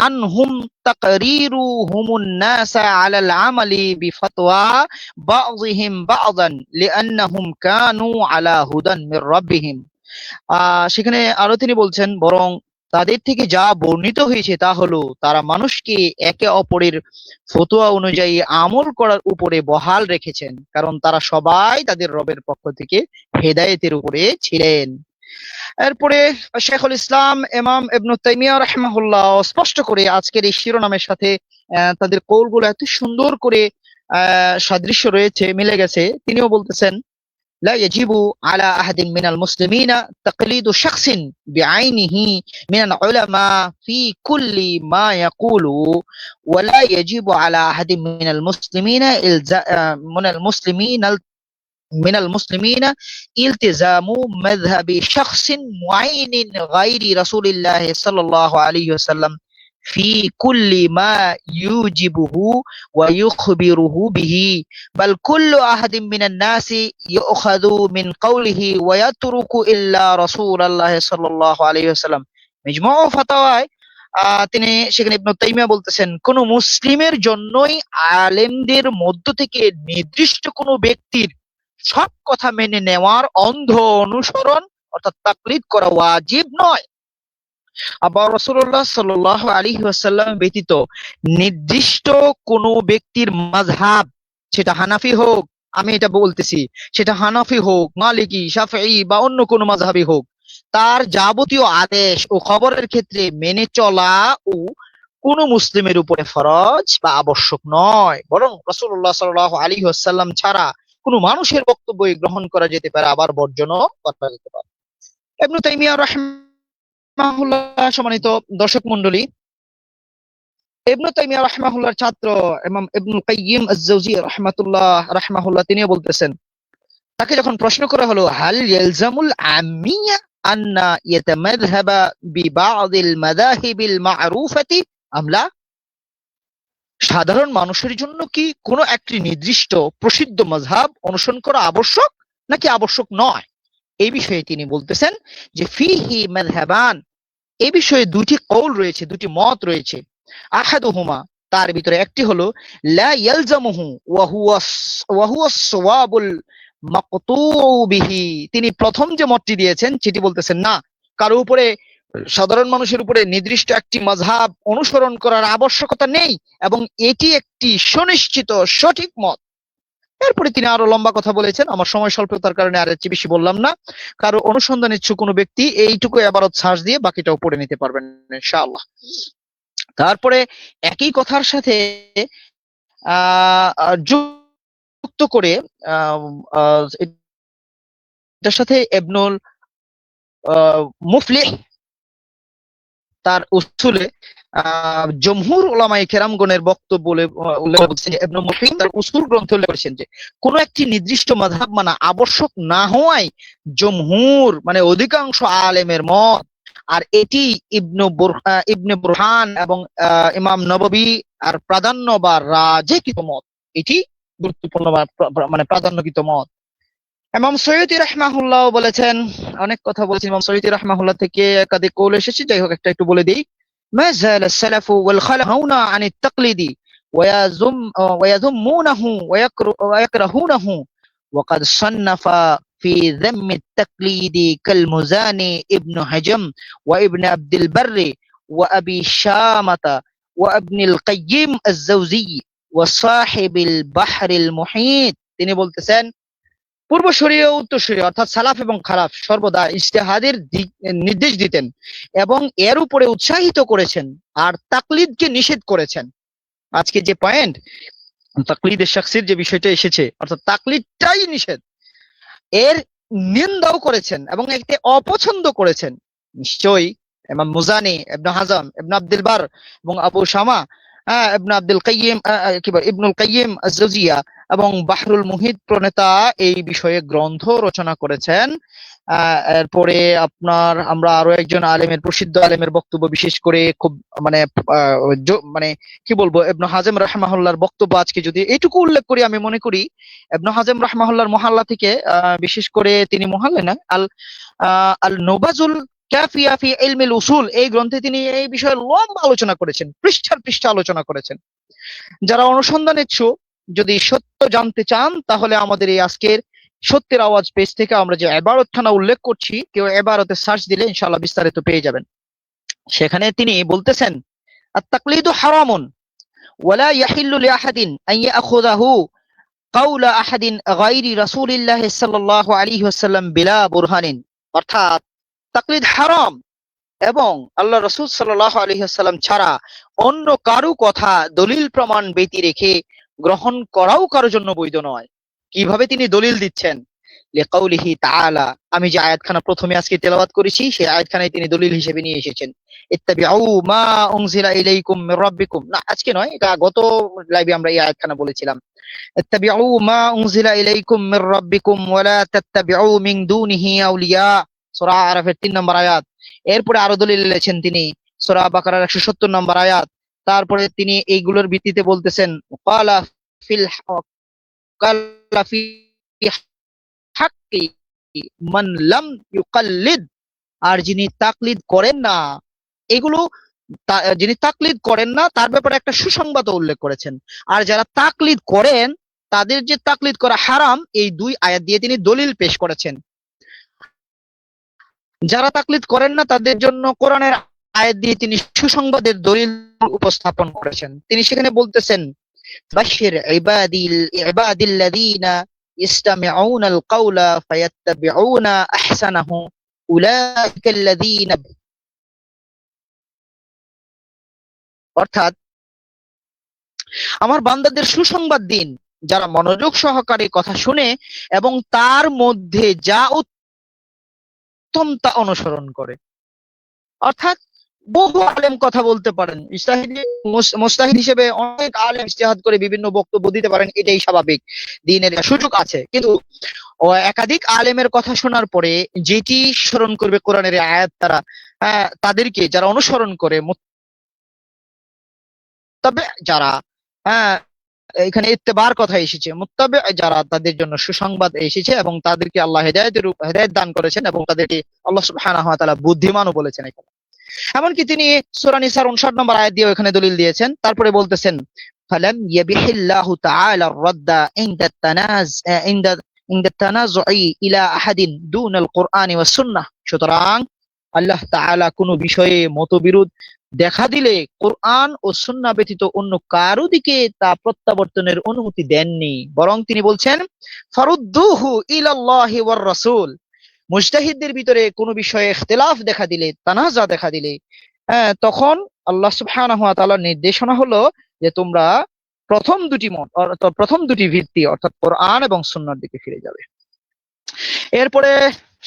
আনহুম তাকরিরু হুমুন নাসা আলাল আমালি বিফতওয়া বাযিহিম বাযান লিআন্নাহুম কানু আলা হুদান মির রাব্বিহিম। সেখানে আরো তিনি বলছেন, বরং তাদের থেকে যা বর্ণিত হয়েছে তা হলো তারা মানুষকে একে অপরের ফতোয়া অনুযায়ী আমল করার উপরে বহাল রেখেছেন, কারণ তারা সবাই তাদের রবের পক্ষ থেকে হেদায়েতের উপরে ছিলেন। এরপরে শেখুল ইসলাম ইমাম ইবনে তাইমিয়া রাহিমাহুল্লাহ স্পষ্ট করে আজকের এই শিরোনামের সাথে তাদের কৌলগুলো এত সুন্দর করে সাদৃশ্য রয়েছে, মিলে গেছে। তিনিও বলতেছেন, لا يجب على أحد من المسلمين تقليد شخص بعينه من العلماء في كل ما يقول، ولا يجب على أحد من المسلمين التزام مذهب شخص معين غير رسول الله صلى الله عليه وسلم في كل ما يوجبه ويخبره به، بل كل أحد من الناس يؤخذ من قوله ويترك إلا رسول الله صلى الله عليه وسلم। مجموع ফাতাওয়ায় তিনি সেখানে ইবনে তাইমিয়া বলতেছেন, কোন মুসলিমের জন্যই আলেমদের মধ্য থেকে নির্দিষ্ট কোন ব্যক্তির সব কথা মেনে নেওয়ার অন্ধ অনুসরণ অর্থাৎ তাকলিদ করা ওয়াজিব নয়। আবার রাসূলুল্লাহ সাল্লাল্লাহু আলাইহি ওয়াসাল্লাম ব্যতীত নির্দিষ্ট কোন ব্যক্তির মাযহাব, সেটা হানাফি হোক, আমি এটা বলতেছি, সেটা হানাফি হোক, মালিকি, শাফিঈ বা অন্য কোন মাযহাবই হোক, তার যাবতীয় আদেশ ও খবরের ক্ষেত্রে মেনে চলা ও কোন মুসলিমের উপরে ফরজ বা আবশ্যক নয়, বরং রাসূলুল্লাহ সাল্লাল্লাহু আলাইহি ওয়াসাল্লাম ছাড়া কোন মানুষের বক্তব্য গ্রহণ করা যেতে পারে, আবার বর্জনও করা যেতে পারে। ইবনে তাইমিয়া রাহিমাহুল্লাহ, সম্মানিত দর্শক মণ্ডলী, ইবনে তাইমিয়া রাহিমাহুল্লাহর ছাত্র ইমাম ইবনুল কাইয়িম আজ-জাওজিয়্যি রাহিমাহুল্লাহ তিনিও বলতেছেন, তাকে যখন প্রশ্ন করা হলো হাল ইয়ালজামুল আমিয়া আন্না ইয়াতামাযহাবা বিবা'দিল মাযাহিবিল মা'রুফাতি আমলা, সাধারণ মানুষের জন্য কি কোনো একটি নির্দিষ্ট প্রসিদ্ধ মাযহাব অনুসরণ করা আবশ্যক নাকি আবশ্যক নয়? এই বিষয়ে তিনি বলতেছেন যে ফিহি মাযহাবান, এই বিষয়ে দুটি কৌল রয়েছে, দুটি মত রয়েছে। আহাদুহুমা, তার ভিতরে একটি হলো লা ইয়ালজামুহু ওয়া হুয়া সাওয়াবুল মাকতুউ বিহি, তিনি প্রথম যে মতটি দিয়েছেন সেটি বলতেছেন না, কারো উপরে, সাধারণ মানুষের উপরে নির্দিষ্ট একটি মাযহাব অনুসরণ করার আবশ্যকতা নেই এবং এটি একটি সুনিশ্চিত সঠিক মত। এরপরে তিনি আরো লম্বা কথা বলেছেন, আমার সময় স্বল্পতার কারণে আর এর বেশি বললাম না। কারো অনুসন্ধান ইচ্ছুক কোনো ব্যক্তি এইটুকু এবারত ছাড় দিয়ে বাকিটাও পড়ে নিতে পারবেন ইনশাআল্লাহ। তারপরে একই কথার সাথে যুক্ত করে এটার সাথে ইবনুল মুফলিহ তার উসুলে জমহুর উলামায়ে কেরামগণের বক্তব্য বলে উল্লেখ করছেন যে ইবনে মুফলিহ তার উসুল গ্রন্থে উল্লেখ করেছেন যে কোন একটি নির্দিষ্ট মাযহাব মানা আবশ্যক না হওয়ায় জমহুর মানে অধিকাংশ আলেমের মত, আর এটি ইবনে বুরহান এবং ইমাম নববী আর প্রাধান্য বা রাজেকিত মত, এটি গুরুত্বপূর্ণ মানে প্রাধান্যকিত মত। ইমাম সৈয়দী রাহমাহুল্লাহ বলেছেন, অনেক কথা বলেছেন ইমাম সৈয়দী রাহমাহুল্লাহ থেকে একাধিক কৌল এসেছে, যাই হোক একটা একটু বলে দিই। মা যাল as-সালাফু ওয়াল খালাফুনা আন at-তাকলিদি ওয়া ইয়াযুম্মুনাহু ওয়া ইয়াকরাহুনাহু ওয়া ক্বাদ সান্নাফা في ذم التقليد كالمزاني ابن حجم وابن عبد البر وابي شامة وابن القيم الزوزي وصاحب البحر المحيط। তিনি বলতেছেন পূর্বশরীয় উত্তরশরীয় অর্থাৎ সালাফ এবং খালাফ সর্বদা ইজতিহাদের নির্দেশ দিতেন এবং এর উপরে উৎসাহিত করেছেন আর তাকলিদকে নিষেধ করেছেন। আজকে যে পয়েন্ট তাকলিদের শাখসির যে বিষয়টা এসেছে, অর্থাৎ তাকলিদটাই নিষেধ, এর নিন্দাও করেছেন এবং একে অপছন্দ করেছেন নিশ্চয়ই ইমাম মুজানি, ইবনে হাজাম, ইবনে আব্দুল বার এবং আবু শামা, ইবনে আব্দুল কাইয়িম, কি বলে, ইবনুল কাইয়িম আজ-জাওজিয়া এবং বাহরুল মুহিত প্রণেতা এই বিষয়ে গ্রন্থ রচনা করেছেন। এরপরে আপনার আমরা আরো একজন আলেমের, প্রসিদ্ধ আলেমের বক্তব্য, বিশেষ করে খুব মানে মানে কি বলবো, ইবনে হাজম রাহমাহুল্লাহর বক্তব্য আজকে যদি এইটুকু উল্লেখ করি, আমি মনে করি ইবনে হাজম রাহমাহুল্লাহর মুহাল্লা থেকে, বিশেষ করে তিনি মুহাল্লা না, আল নুবাজুল কাফিয়া ফি ইলমিল উসুল এই গ্রন্থে তিনি এই বিষয়ে লম্বা আলোচনা করেছেন, পৃষ্ঠার পৃষ্ঠা আলোচনা করেছেন। যারা অনুসন্ধান ইচ্ছুক, যদি সত্য জানতে চান, তাহলে আমাদের এই আজকের সত্যের আওয়াজ পেজ থেকে আমরা যে ইবারতখানা উল্লেখ করছি, কেউ ইবারতে সার্চ দিলে ইনশাআল্লাহ বিস্তারিত পেয়ে যাবেন। সেখানে তিনি বলতেছেন, আত-তাকলিদু হারামুন ওয়ালা ইয়াহিল্লু লিআহাদিন আন ইয়াখুযাহু কাওলা আহাদিন গায়রি রাসূলিল্লাহ সাল্লাল্লাহু আলাইহি ওয়াসাল্লাম বিলা বুরহানিন। অর্থাৎ তাকলিদ হারাম এবং আল্লাহ রাসূল সাল্লাল্লাহু আলাইহি ওয়াসাল্লাম ছাড়া অন্য কারো কথা দলিল প্রমাণ ব্যতি রেখে গ্রহণ করাও কারোর জন্য বৈধ নয়। কিভাবে তিনি দলিল দিচ্ছেন? লিকাউলিহি তাআলা, আমি যে আয়াতখানা প্রথমে আজকে তেলাওয়াত করেছি সেই আয়াতখানায় তিনি দলিল হিসেবে নিয়ে এসেছেন। ইত্তাবিউ মা উনজিলা ইলাইকুম মির রাব্বিকুম, না আজকে নয়, এটা গত লাইভে আমরা এই আয়াতখানা বলেছিলাম। ইত্তাবিউ মা উনজিলা ইলাইকুম মির রাব্বিকুম ওয়া লা তাত্তাবিউ মিন দুনিহি আউলিয়া, সূরা আরাফের 3 নম্বর আয়াত। এরপরে আরো দলিল এনেছেন তিনি সূরা বাকারার 170 নম্বর আয়াত। তারপরে তিনি এইগুলোর ভিত্তিতে বলতেছেন, ক্বালা ফিল ক্বালা ফি হাক্কি মান লাম ইউকাল্লিদ, আর যিনি তাকলিদ করেন না, এগুলো যিনি তাকলিদ করেন না তার ব্যাপারে একটা সুসংবাদ উল্লেখ করেছেন। আর যারা তাকলিদ করেন তাদের যে তাকলিদ করা হারাম, এই দুই আয়াত দিয়ে তিনি দলিল পেশ করেছেন। যারা তাকলিদ করেন না তাদের জন্য কোরআনের আয়াত দিয়ে তিনি সুসংবাদের দলিল উপস্থাপন করেছেন। তিনি সেখানে বলতেছেন, বাশির ইবাদিল্লাযীনা ইসতামিউনাল কাওলা ফায়াত্তাবিউনা আহসানাহু উলাইকাল্লাযীনা, অর্থাৎ আমার বান্দাদের সুসংবাদ দিন যারা মনোযোগ সহকারে কথা শুনে এবং তার মধ্যে যা উত্তম তা অনুসরণ করে। অর্থাৎ বহু আলেম কথা বলতে পারেন, মুস্তাহিদ হিসেবে অনেক আলেম ইজতিহাদ করে বিভিন্ন বক্তব্য দিতে পারেন, এটাই স্বাভাবিক, দ্বীনের সুযোগ আছে। কিন্তু একাধিক আলেমের কথা শোনার পরে যেটি স্মরণ করবে কোরআনের আয়াত তারা, তাদেরকে যারা অনুসরণ করে, তবে যারা এখানে ইত্তেবার কথা এসেছে, মুত্তাবি যারা, তাদের জন্য সুসংবাদ এসেছে এবং তাদেরকে আল্লাহ হেদায়েত দান করেছেন এবং তাদেরকে আল্লাহ সুবহানাহু ওয়া তাআলা বুদ্ধিমানও বলেছেন এখানে। এমনকি তিনি সূরা নিসার 59 নম্বর আয়াত দিয়ে এখানে দলিল দিয়েছেন। তারপরে বলতেছেন, ফালাম ইয়াবিহিল্লাহু তাআলা রাদ্দা ইনদা তানাজুই ইলা আহাদিন দুনাল কুরআনি ওয়াস সুন্নাহ। সুতরাং আল্লাহ তাআলা কোনো বিষয়ে মতবিরোধ দেখা দিলে কোরআন ও সুন্নাহ ব্যতীত অন্য কারো দিকে তা প্রত্যাবর্তনের অনুমতি দেননি, বরং তিনি বলছেন, ফারুদ্দুহু ইলাল্লাহি ওয়ার রাসূল। মুজতাহিদদের ভিতরে কোনো বিষয়ে ইখতিলাফ দেখা দিলে, তানাজা দেখা দিলে, তখন আল্লাহ সুবহানাহু ওয়া তাআলার নির্দেশনা হলো যে তোমরা প্রথম দুটি ভিত্তি অর্থাৎ কোরআন এবং সুন্নাহর দিকে ফিরে যাবে। এরপরে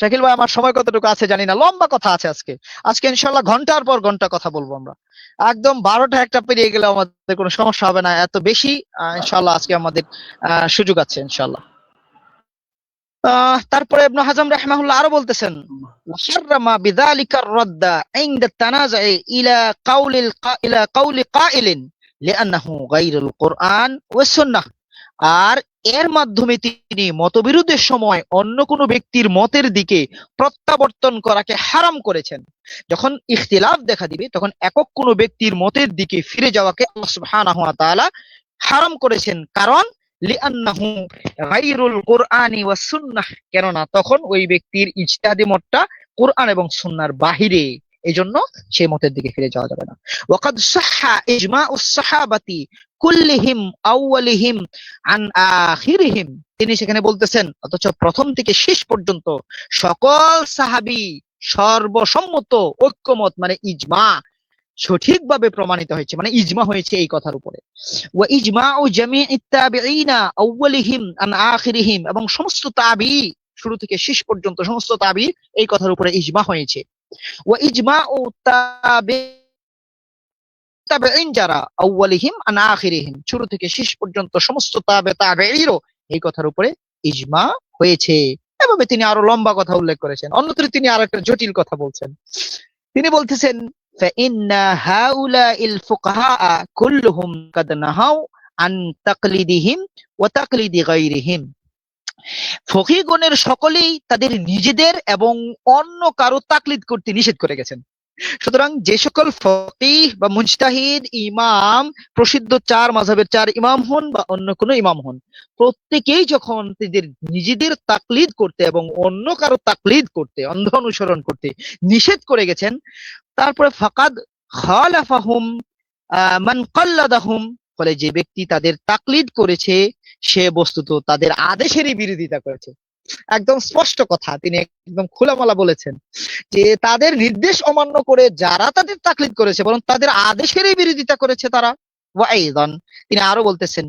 শাকিল ভাই, আমার সময় কতটুকু আছে জানি না, লম্বা কথা আছে আজকে ইনশাআল্লাহ ঘন্টার পর ঘন্টা কথা বলবো আমরা। একদম 12টা একটা পেরিয়ে গেলে আমাদের কোনো সমস্যা হবে না, এত বেশি ইনশাআল্লাহ আজকে আমাদের সুযোগ আছে ইনশাআল্লাহ। তারপরে ইবনে হাজম রাহিমাহুল্লাহ আরো বলতেছেন, ওয়াহাররামা বিযালিকার রাদ্দা ইনদা তানাজুই ইলা কাউলি কাইলিন লিআন্নাহু গায়রুল কুরআন ওয়াস সুন্নাহ। আর এর মাধ্যমে তিনি মতবিরোধের সময় অন্য কোনো ব্যক্তির মতের দিকে প্রত্যাবর্তন করাকে হারাম করেছেন। যখন ইখতিলাফ দেখা দিবে তখন একক কোনো ব্যক্তির মতের দিকে ফিরে যাওয়াকে আল্লাহ সুবহানাহু ওয়া তাআলা হারাম করেছেন। কারণ লিআন্নাহু গায়রুল কুরআনি ওয়াস সুন্নাহ, কেননা তখন ওই ব্যক্তির ইজতিহাদি মতটা কোরআন এবং সুন্নাহর বাহিরে, এজন্য সেই মতের দিকে ফিরে যাওয়া যাবে না। ওয়াকাদ সাহহা ইজমাউস সাহাবাতি কুল্লিহিম আউয়ালিহিম আন আখিরিহিম, তিনি সেখানে বলতেছেন, অথচ প্রথম থেকে শেষ পর্যন্ত সকল সাহাবী সর্বসম্মত ঐক্যমত, মানে ইজমা, সঠিকভাবে প্রমাণিত হয়েছে, মানে ইজমা হয়েছে এই কথার উপরে। ওয়া ইজমাউ জামিইত তাবিঈনা আউওয়ালিহিম আন আখিরিহিম, এবং সমস্ত তাবি, শুরু থেকে শেষ পর্যন্ত সমস্ত তাবি এই কথার উপরে ইজমা হয়েছে। ওয়া ইজমাউ তাবিঈন যারা, আউওয়ালিহিম আন আখিরিহিম, শুরু থেকে শেষ পর্যন্ত সমস্ত তাবেঈরও এই কথার উপরে ইজমা হয়েছে। এভাবে তিনি আরো লম্বা কথা উল্লেখ করেছেন। অন্যত্র তিনি আরো একটা জটিল কথা বলছেন। তিনি বলতেছেন فإن هؤلاء الفقهاء كلهم قد نهوا عن تقليدهم وتقليد غيرهم। ফকিহগণের সকলেই তাদের নিজেদের এবং অন্য কারো তাকলিদ করতে নিষেধ করে গেছেন। সুতরাং যে সকল ফকিহ বা মুজতাহিদ ইমাম, প্রসিদ্ধ চার মাযহাবের চার ইমাম হন বা অন্য কোনো ইমাম হন, প্রত্যেকেই যখন তাদের নিজেদের তাকলিদ করতে এবং অন্য কারো তাকলিদ করতে, অন্ধ অনুসরণ করতে নিষেধ করে গেছেন, তারপরে ফাকাদ খালাফাহুম মান কাল্লাদাহুম, ফলে যে ব্যক্তি তাদের তাকলিদ করেছে সে বস্তুত তাদের আদেশেরই বিরোধিতা করেছে। একদম স্পষ্ট কথা, তিনি একদম খোলামেলা বলেছেন যে তাদের নির্দেশ অমান্য করে যারা তাদের তাকলিদ করেছে, বরং তাদের আদেশেরই বিরোধিতা করেছে তারা। ওয়াইদান, তিনি আরো বলতেছেন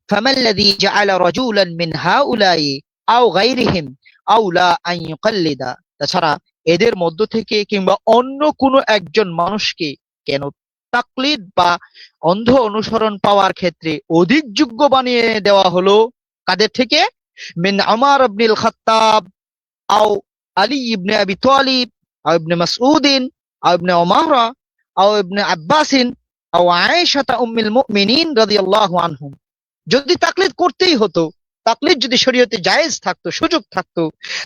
ফামাল্লাযী জাআলা রাজুলান মিন হাউলাই আও গায়রিহিম আওলা আন ইউকাল্লিদা, তাছাড়া এদের মধ্য থেকে কিংবা অন্য কোনো একজন মানুষকে কেন তাকলিদ বা অন্ধ অনুসরণ পাওয়ার ক্ষেত্রে অধিক যোগ্য বানিয়ে দেওয়া হলো? কাদের থেকে? মিন উমর ইবনুল খাত্তাব আও আলী ইবনে আবি তালিব আও ইবনে মাসউদিন আও ইবনে উমারা আও ইবনে আব্বাসিন আও আয়েশা উম্মুল মুমিনিন রাদিয়াল্লাহু আনহুম। যদি তাকলিদ করতেই হতো, তাকলিদ যদি শরীয়তে জায়েজ থাকতো, সুযোগ থাকতো,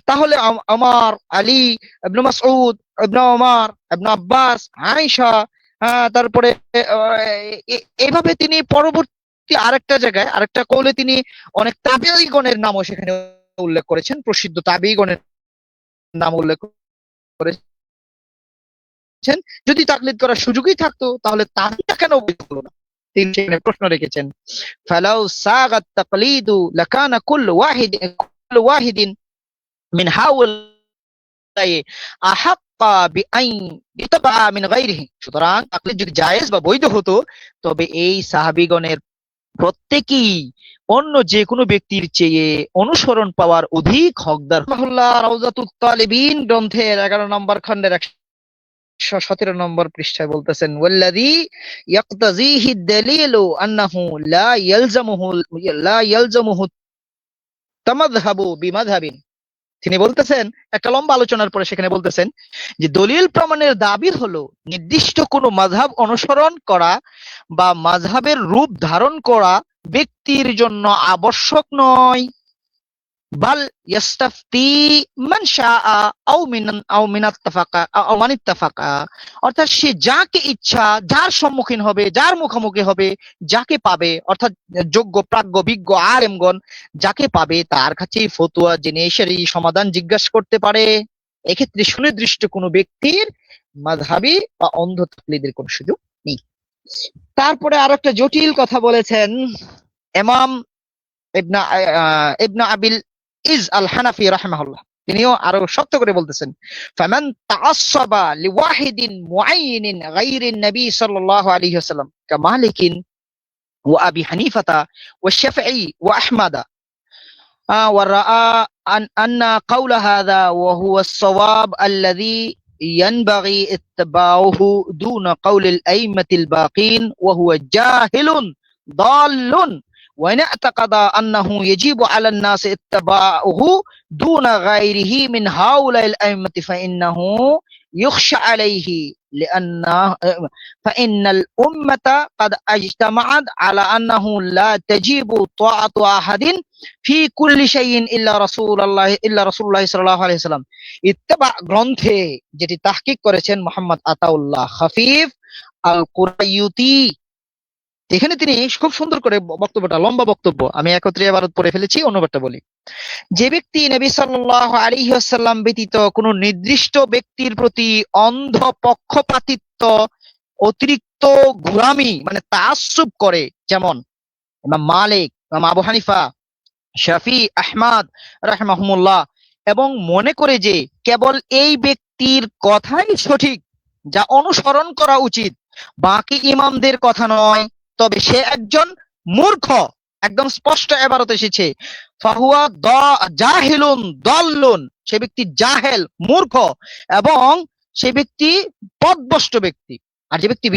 তাহলে আমার আলী, ইবনে মাসউদ, ইবনে ওমর, ইবনে আব্বাস, আয়েশা, তারপরে এইভাবে তিনি পরবর্তী আরেকটা জায়গায় আরেকটা কৌলে তিনি অনেক তাবিঈগণের নামও সেখানে উল্লেখ করেছেন, প্রসিদ্ধ তাবিঈগণের নাম উল্লেখ করেছেন। যদি তাকলিদ করার সুযোগই থাকতো তাহলে তাকলিদটা কেন বৈধ হলো না? তিনি সেখানে প্রশ্ন রেখেছেন ফালাউ সাগাত তাকলিদু লাকানা কুল্লু ওয়াহিদিন মিন হাউলাই আহাক্কা বিআন ইতাবা মিন গায়রিহি। সুতরাং তাকলিদ যদি জায়েজ বা বৈধ হতো, তবে এই সাহাবীগণের প্রত্যেকেই অন্য যে কোনো ব্যক্তির চেয়ে অনুসরণ পাওয়ার অধিক হকদার। রাউজাতুত তালিবিন গ্রন্থের 11 নম্বর খণ্ডের 117 নম্বর পৃষ্ঠায় বলতেছেন ওয়াল্লাযী ইয়াকতাযীহি দালিলু আন্নাহু লা ইয়ালজামুহু তামাযহাবু বিমাযহাবিন। তিনি বলতেছেন, একটা লম্বা আলোচনার পরে সেখানে বলতেছেন যে দলিল প্রমাণের দাবি হলো নির্দিষ্ট কোনো মাযহাব অনুসরণ করা বা মাযহাবের রূপ ধারণ করা ব্যক্তির জন্য আবশ্যক নয়। বাল ইয়াস্তাফতি মান শাআ আও মিন ইত্তাফাকা, অর্থাৎ সে যাকে ইচ্ছা, যার সম্মুখীন হবে, যার মুখোমুখি হবে, যাকে পাবে, অর্থাৎ যোগ্য প্রাজ্ঞ বিজ্ঞ আলেমগণ যাকে পাবে তার কাছে ফতোয়া জেনে সেই সমাধান জিজ্ঞাসা করতে পারে। এক্ষেত্রে সুনির্দিষ্ট কোনো ব্যক্তির মাযহাবী বা অন্ধ তাকলিদের কোনো সুযোগ নেই। তারপরে আরো একটা জটিল কথা বলেছেন ইমাম ইবনে আবিল ইজ আল হানাফি রাহিমাহুল্লাহ। তিনিও আরো শক্ত করে বলতেছেন ফামান তাআসসাবা লিওয়াহিদিন মুআয়্যিনিন গায়রিন নবী সাল্লাল্লাহু আলাইহি ওয়াসাল্লাম কামালিকিন ওয়া আবি হানিফাতা ওয়া শাফঈ ওয়া আহমাদা ওয়া রাআ আন্না কাওলা হাযা ওয়া হুয়া আস-সাওয়াব আল্লাযী ينبغي اتباعه دون قول الأئمة الباقين وهو جاهل ضال وإن اعتقد أنه يجب على الناس اتباعه دون غيره من هؤلاء الأئمة فإنه يخشى عليه فإن الأمة قد اجتمعت على أنه لا تجب طاعة أحد في كل شيء إلا رسول الله صلى الله عليه وسلم। ইত্তেবা গ্রন্থে যেটি তাহকিক করেছেন মোহাম্মদ আতাউল্লাহ খাফিফ আল কুরাইয়ুতি, এখানে তিনি খুব সুন্দর করে বক্তব্যটা, লম্বা বক্তব্য, আমি একত্রে এবার পড়ে ফেলেছি, অনুবাদটা বলি। যে ব্যক্তি নবী সাল্লাল্লাহু আলাইহি ওয়াসাল্লাম ব্যতীত কোন নির্দিষ্ট ব্যক্তির প্রতি অন্ধ পক্ষপাতিত্ব, অতিরিক্ত গোলামি মানে তাআসসুব করে, যেমন ইমাম মালিক, ইমাম আবু হানিফা, শাফি, আহমদ রাহিমাহুমুল্লাহ, এবং মনে করে যে কেবল এই ব্যক্তির কথাই সঠিক যা অনুসরণ করা উচিত, বাকি ইমামদের কথা নয়, তবে সে একজন মূর্খ। একদম স্পষ্ট এবারত এসেছে, ফাহুয়া জাহিলুন দল্লুন, সে ব্যক্তি জাহেল, মূর্খ, এবং সে ব্যক্তি পথভ্রষ্ট ব্যক্তি। আর যে ব্যক্তি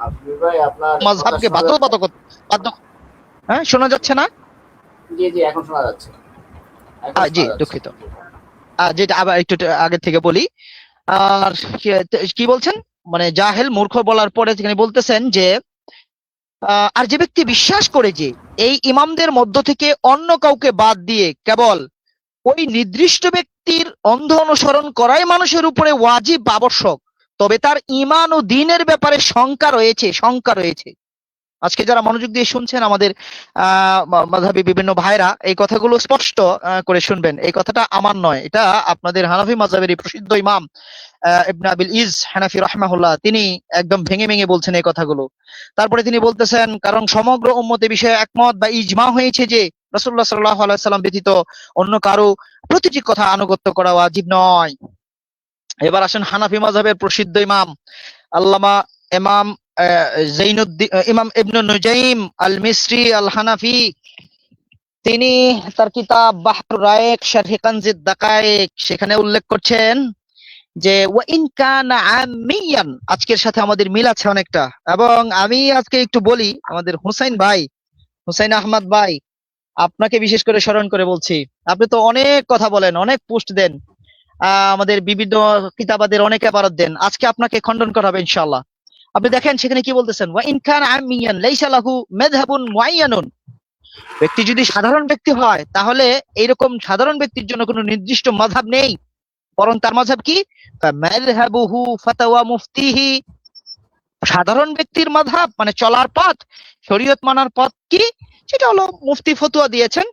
আপনি ভাই আপনার মাযহাবকে বাধ্য, হ্যাঁ, শোনা যাচ্ছে না? জি জি, এখন শোনা যাচ্ছে। জি, দুঃখিত। যেটা আবার একটু আগে থেকে বলি। আর কি বলছেন, মানে জাহেল, মূর্খ বলার পরে তিনি বলতেছেন যে আর যে ব্যক্তি বিশ্বাস করে যে এই ইমামদের মধ্য থেকে অন্য কাউকে বাদ দিয়ে কেবল ওই নির্দিষ্ট ব্যক্তির অন্ধ অনুসরণ করাই মানুষের উপরে ওয়াজিব, আবশ্যক, তবে তার ঈমান ও দ্বীনের ব্যাপারে শঙ্কা রয়েছে। আজকে যারা মনোযোগ দিয়ে শুনছেন আমাদের মাযহাবী বিভিন্ন ভাইরা, এই কথাগুলো স্পষ্ট করে শুনবেন। এই কথাটা আমার নয়, এটা আপনাদের হানাফি মাযহাবের প্রসিদ্ধ ইমাম ইবনে আবিল ইজ হানাফি রাহমাহুল্লাহ, তিনি একদম ভেঙে ভেঙে বলছেন এই কথাগুলো। তারপরে তিনি বলতেছেন, কারণ সমগ্র উম্মত এ বিষয়ে একমত বা ইজমা হয়েছে যে রাসূলুল্লাহ সাল্লাল্লাহু আলাইহি সাল্লাম ব্যতীত অন্য কারো প্রতিটি কথা আনুগত্য করা ওয়াজিব নয়। এবার আসেন হানাফি মাযহাবের প্রসিদ্ধ ইমাম আল্লামা ইমাম ইমাম ইবনে নুজাইম আল মিসরি আল হানাফি, তিনি তার কিতাব বাহরুর রায়েক শারহি কানজিদ দাকায়েক, সেখানে উল্লেখ করছেন যে ওয়া ইন কানা আমিয়ান, আজকের সাথে আমাদের মিল আছে অনেকটা। এবং আমি আজকে একটু বলি, আমাদের হুসাইন আহমদ ভাই, আপনাকে বিশেষ করে স্মরণ করে বলছি, আপনি তো অনেক কথা বলেন, অনেক পোস্ট দেন, আমাদের বিভিন্ন কিতাবাদের অনেক ইবারত দেন। আজকে আপনাকে খণ্ডন করা হবে ইনশাআল্লাহ। আপনি দেখেন সেখানে কি বলতেছেন, ওয়া ইন কানা আমিয়ান লাইসা লাহু মাযহাবুন মুআয়্যানুন, ব্যক্তি যদি সাধারণ ব্যক্তি হয় তাহলে এইরকম সাধারণ ব্যক্তির জন্য কোনো নির্দিষ্ট মাযহাব নেই, বরং তার মাযহাব কি, মাযহাবুহু ফাতাওয়া মুফতিহি, সাধারণ ব্যক্তির মাযহাব মানে চলার পথ, শরীয়ত মানার পথ কি, সেটা হলো মুফতি ফতোয়া দিয়েছেন,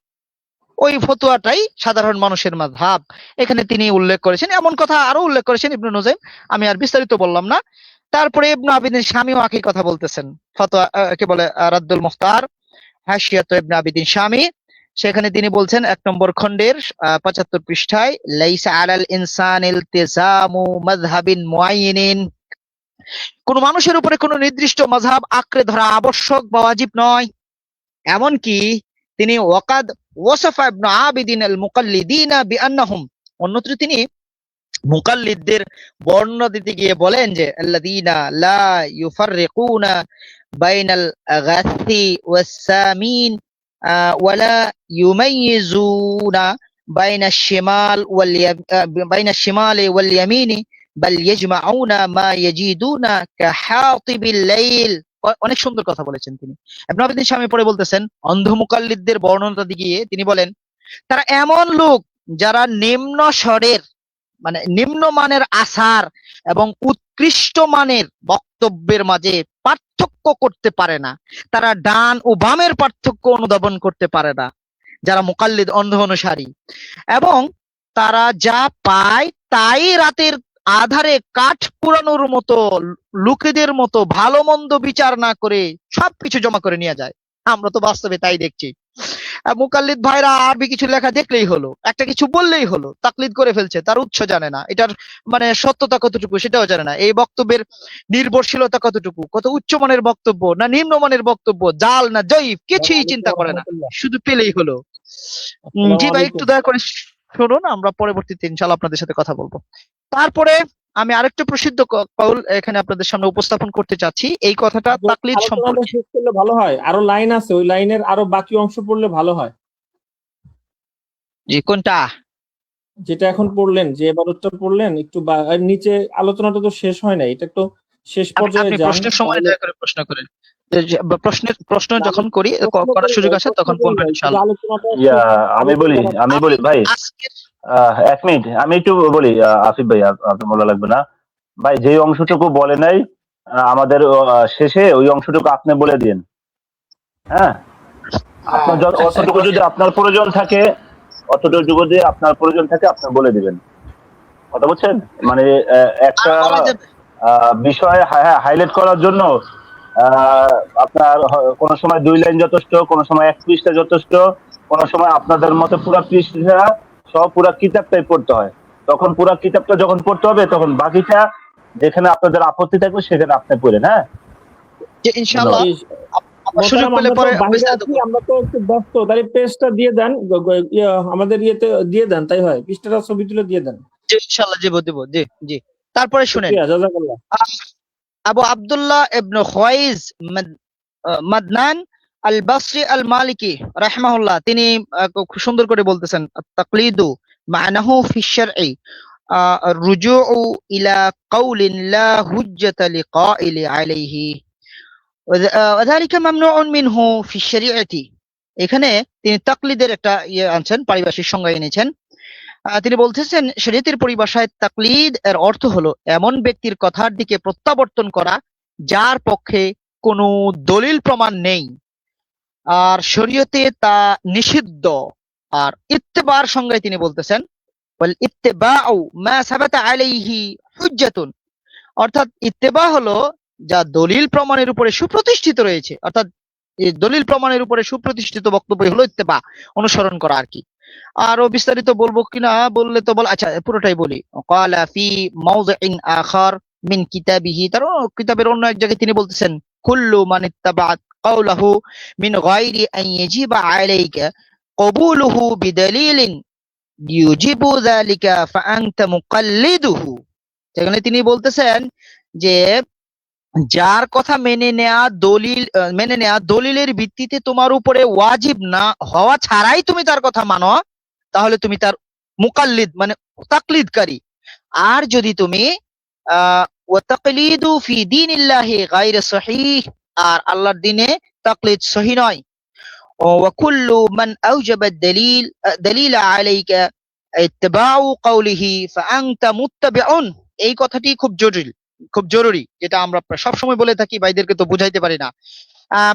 ওই ফতোয়াটাই সাধারণ মানুষের মাযহাব। এখানে তিনি উল্লেখ করেছেন, এমন কথা আরো উল্লেখ করেছেন ইবনে নুজাইম, আমি আর বিস্তারিত বললাম না। তারপরে ইবনে আবিদিন শামীও একই কথা বলতেছেন, ফতোয়া কে বলে রাদ্দুল মুখতার, হাশিয়াত ইবনে আবিদিন শামী, সেখানে তিনি বলছেন 1 নম্বর খণ্ডের 75 পৃষ্ঠায়, লাইসা আলাল ইনসান ইলতিজামু মাযহাবিন মুআয়্যানিন, কোন মানুষের উপরে কোন নির্দিষ্ট মাযহাব আঁকড়ে ধরা আবশ্যক বা ওয়াজিব নয়। এমনকি তিনি ওয়াকাদ ওয়াসাফা ইবনে আবিদিন আল মুকাল্লিদিনা বিআন্নাহুম, অন্যত্র তিনি মুকাল্লিদদের বর্ণনা দিতে গিয়ে বলেন যে আল্লাযীনা লা ইউফাররিকুনা বাইনাল গাসসি ওয়াস সামিন ওয়ালা ইউমাইয়িজুনা বাইনাশ শিমালি ওয়াল ইয়ামিনি বাল ইয়াজমাউনা মা ইয়াজিদুনা কাহাতিবিল লাইল। অনেক সুন্দর কথা বলেছেন তিনি। ইবনে আবিদিন শামী পরে বলতেছেন, অন্ধ মুকাল্লিদদের বর্ণনা দিয়ে তিনি বলেন, তারা এমন লোক যারা নিম্ন স্বরের মানে নিম্নমানের আসার এবং উৎকৃষ্ট মানের বক্তব্যের মাঝে পার্থক্য করতে পারে না, তারা ডান ও বামের পার্থক্য অনুধাবন করতে পারে না, যারা মুকাল্লিদ, অন্ধ অনুসারী, এবং তারা যা পায় তাই রাতের আধারে কাঠ পুরানোর মতো লোকেদের মতো ভালো মন্দ বিচার না করে সবকিছু জমা করে নিয়ে যায়। আমরা তো বাস্তবে তাই দেখছি। মুকাল্লিদ ভাইরা আরবি কিছু লেখা দেখলেই হলো, একটা কিছু বললেই হলো, তাকলিদ করে ফেলছে, তার উৎস জানে না, এটার মানে সত্যতা কতটুকু সেটাও জানে না, এই বক্তব্যের নির্ভরশীলতা কতটুকু, কত উচ্চমানের বক্তব্য না নিম্নমানের বক্তব্য, জাল না জয়ীফ, কিছুই চিন্তা করে না, শুধু পেলেই হলো। জি ভাই, একটু দয়া করে শুনুন, আমরা পরবর্তীতে ইনশাআল্লাহ আপনাদের সাথে কথা বলবো। তারপরে আমি আরেকটা প্রসিদ্ধ কওল এখানে আপনাদের সামনে উপস্থাপন করতে চাচ্ছি, এই কথাটা তাকলিদ সম্পর্কে। শেষ করলে ভালো হয়, আরো লাইন আছে, ওই লাইনের আরো বাকি অংশ পড়লে ভালো হয়। জি, কোনটা? যেটা এখন পড়লেন, যে এবারটা পড়লেন, একটু নিচে আলোচনাটা তো শেষ হয় না, এটা একটু শেষ পর্যায়ে যান। প্রশ্নের সময় দয়া করে প্রশ্ন করেন, প্রশ্ন যখন করি করার সুযোগ আসে তখন বলবেন ইনশাআল্লাহ। আমি বলি ভাই, 1 মিনিট আমি একটু বলি। আসিফ ভাই, আপনার বলা লাগবে না ভাই, যে অংশটুকু বলে নাই আমাদের শেষে ওই অংশটুকু আপনি বলে দিন। হ্যাঁ, আপনার অতটুকু যদি আপনার প্রয়োজন থাকে, অতটুকু যদি আপনার প্রয়োজন থাকে আপনি বলে দিবেন, কথা বলছেন, মানে একটা বিষয় হাইলাইট করার জন্য আহ, আপনার কোনো সময় 2 লাইন যথেষ্ট, কোনো সময় 1 পৃষ্ঠা যথেষ্ট, কোনো সময় আপনাদের মতো পুরো পৃষ্ঠা সহ পুরো কিতাবটাই পড়তে হয়। তখন পুরো কিতাবটা যখন পড়তে হবে তখন বাকিটা যেখানে আপনাদের আপত্তি থাকবে সেখানে আপনি পড়েন। হ্যাঁ, যে ইনশাআল্লাহ ধন্যবাদ। জি, আমরা সুযোগ মোহতারাম, পেলে আমরা তো পরে বাইরে বিস্তারিত আছি, করব। আমরা তো একটু ব্যস্ত, তাই পেজটা দিয়ে দেন, আমাদের ইয়েতে দিয়ে দেন, তাই হয়, পৃষ্ঠাটা ছবি তুলে দিয়ে দেন। জি ইনশাআল্লাহ দেব জি জি। তারপরে শুনেন, শুকরিয়া, জাযাকাল্লাহ। আবু আব্দুল্লাহ ইবনে খুয়াইজ মাদনান আল বাসরি আল মালিকি রাহিমাহুল্লাহ তিনি খুব সুন্দর করে বলতেছেন, তাকলিদু মা'নাহু ফি শারঈ রুজুউ ইলা কাউলিন লা হুজ্জাতা লিকাইলি আলাইহি ওয়া যালিকা মামনুউন মিনহু ফি শারীআতি। এখানে তিনি তাকলিদের একটা আনছেন, পারিভাষিক সংজ্ঞা এনেছেন। তিনি বলতেছেন, শরীয়তের পরিভাষায় তাকলিদ এর অর্থ হলো এমন ব্যক্তির কথার দিকে প্রত্যাবর্তন করা যার পক্ষে কোনো দলিল প্রমাণ নেই, আর শরীয়তে তা নিষিদ্ধ। আর ইত্তেবার সংজ্ঞায় তিনি বলতেছেন, ওয়াল ইত্তেবাউ মা সাবাতা আলাইহি হুজ্জাতুন, অর্থাৎ ইত্তেবা হলো যা দলিল প্রমাণের উপরে সুপ্রতিষ্ঠিত রয়েছে, অর্থাৎ এই দলিল প্রমাণের উপরে সুপ্রতিষ্ঠিত বক্তব্য হলো ইত্তেবা, অনুসরণ করা আর কি। আরো বিস্তারিত বলবো কিনা বললে তো আচ্ছা পুরোটাই বলি। ক্বালা ফি মাওযিইন আখার মিন কিতাবিহি, তার কিতাবের অন্য এক জায়গায় তিনি বলতেছেন, কুল্লু মান ইত্তাবা'ত কাওলাহু মিন গায়রি আন ইয়াজিবা আলাইকা কবুলুহু বিদালিলিন ইউজিবু যালিকা ফাআনতা মুকাল্লিদুহু। সেখানে তিনি বলতেছেন যে যার কথা মেনে নেয়া দলিলের ভিত্তিতে তোমার উপরে ওয়াজিব না হওয়া ছাড়াই তুমি তার কথা মানো, তাহলে তুমি তার মুকাল্লিদ মানে তাকলিদকারী। আর যদি তুমি ওয়া তাকলিদু ফি দীনিল্লাহি গায়রে সহিহ, আর আল্লাহর দ্বীনে তাকলিদ সহিহ নয়। ওয়া কুল্লু মান আওজাবা দালিলা আলাইকা ইত্তিবাউ কওলিহি ফাআনতা মুত্তাবিউন। এই কথাটি খুব জরুরি, যেটা আমরা সব সময় বলে থাকি, ভাইদেরকে তো বুঝাইতে পারি না।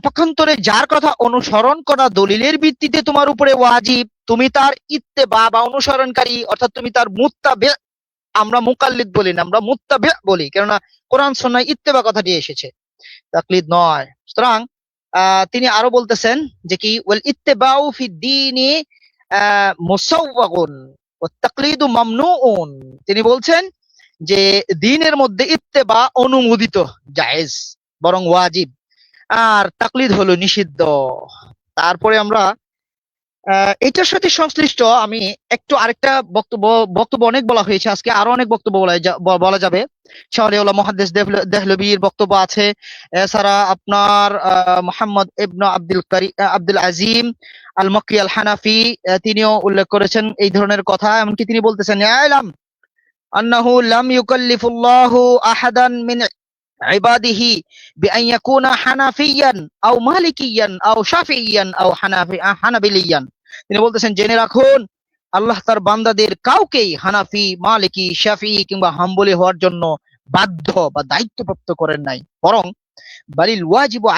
পক্ষান্তরে যার কথা অনুসরণ করা দলিলের ভিত্তিতে তোমার উপরে ওয়াজিব, তুমি তার ইত্তেবা বা অনুসরণকারী, অর্থাৎ তুমি তার মুত্তাবি। আমরা মুকাল্লিদ বলি না, আমরা মুত্তাবি বলি, কেননা কোরআন সুন্নাহয় ইত্তেবা কথাটি এসেছে, তাকলিদ নয়। সুতরাং তিনি আরো বলতেছেন যে কি, ওয়াল ইত্তিবাউ ফিদ দীনি মুসাওয়াগুন ওয়াত তাকলিদু মামনুউন। তিনি বলছেন যে দ্বীনের মধ্যে ইত্তেবা অনুমোদিত, জায়েজ, বরং ওয়াজিব, আর তাকলিদ হলো নিষিদ্ধ। তারপরে আমরা এটার সাথে সংশ্লিষ্ট আমি একটু আরেকটা বক্তব্য অনেক বলা হয়েছে, আজকে আরো অনেক বক্তব্য বলা যাবে। শাহরিয়াউল্লাহ মুহাদ্দিস দেহলভীর বক্তব্য আছে, এছাড়া আপনার মুহাম্মদ ইবনে আব্দুল আজিম আল মক্কি আল হানাফি তিনিও উল্লেখ করেছেন এই ধরনের কথা। এমনকি তিনি বলতেছেন, ইলাম আন্নাহু লাম ইউকাল্লিফুল্লাহু আহাদান মিন ইবাদিহি বিআন ইয়াকুনা হানাফিয়ান আও মালিকিয়ান আও শাফিইয়ান আও হানাবিলিয়ান। তিনি বলতেছেন, জেনে রাখুন আল্লাহ তার বান্দাদের কাউকেই হানাফি, মালিকি, শাফিঈ কিংবা হাম্বলি হওয়ার জন্য বাধ্য বা দায়িত্বপ্রাপ্ত করেন নাই, বরং বালিল ওয়াজিবু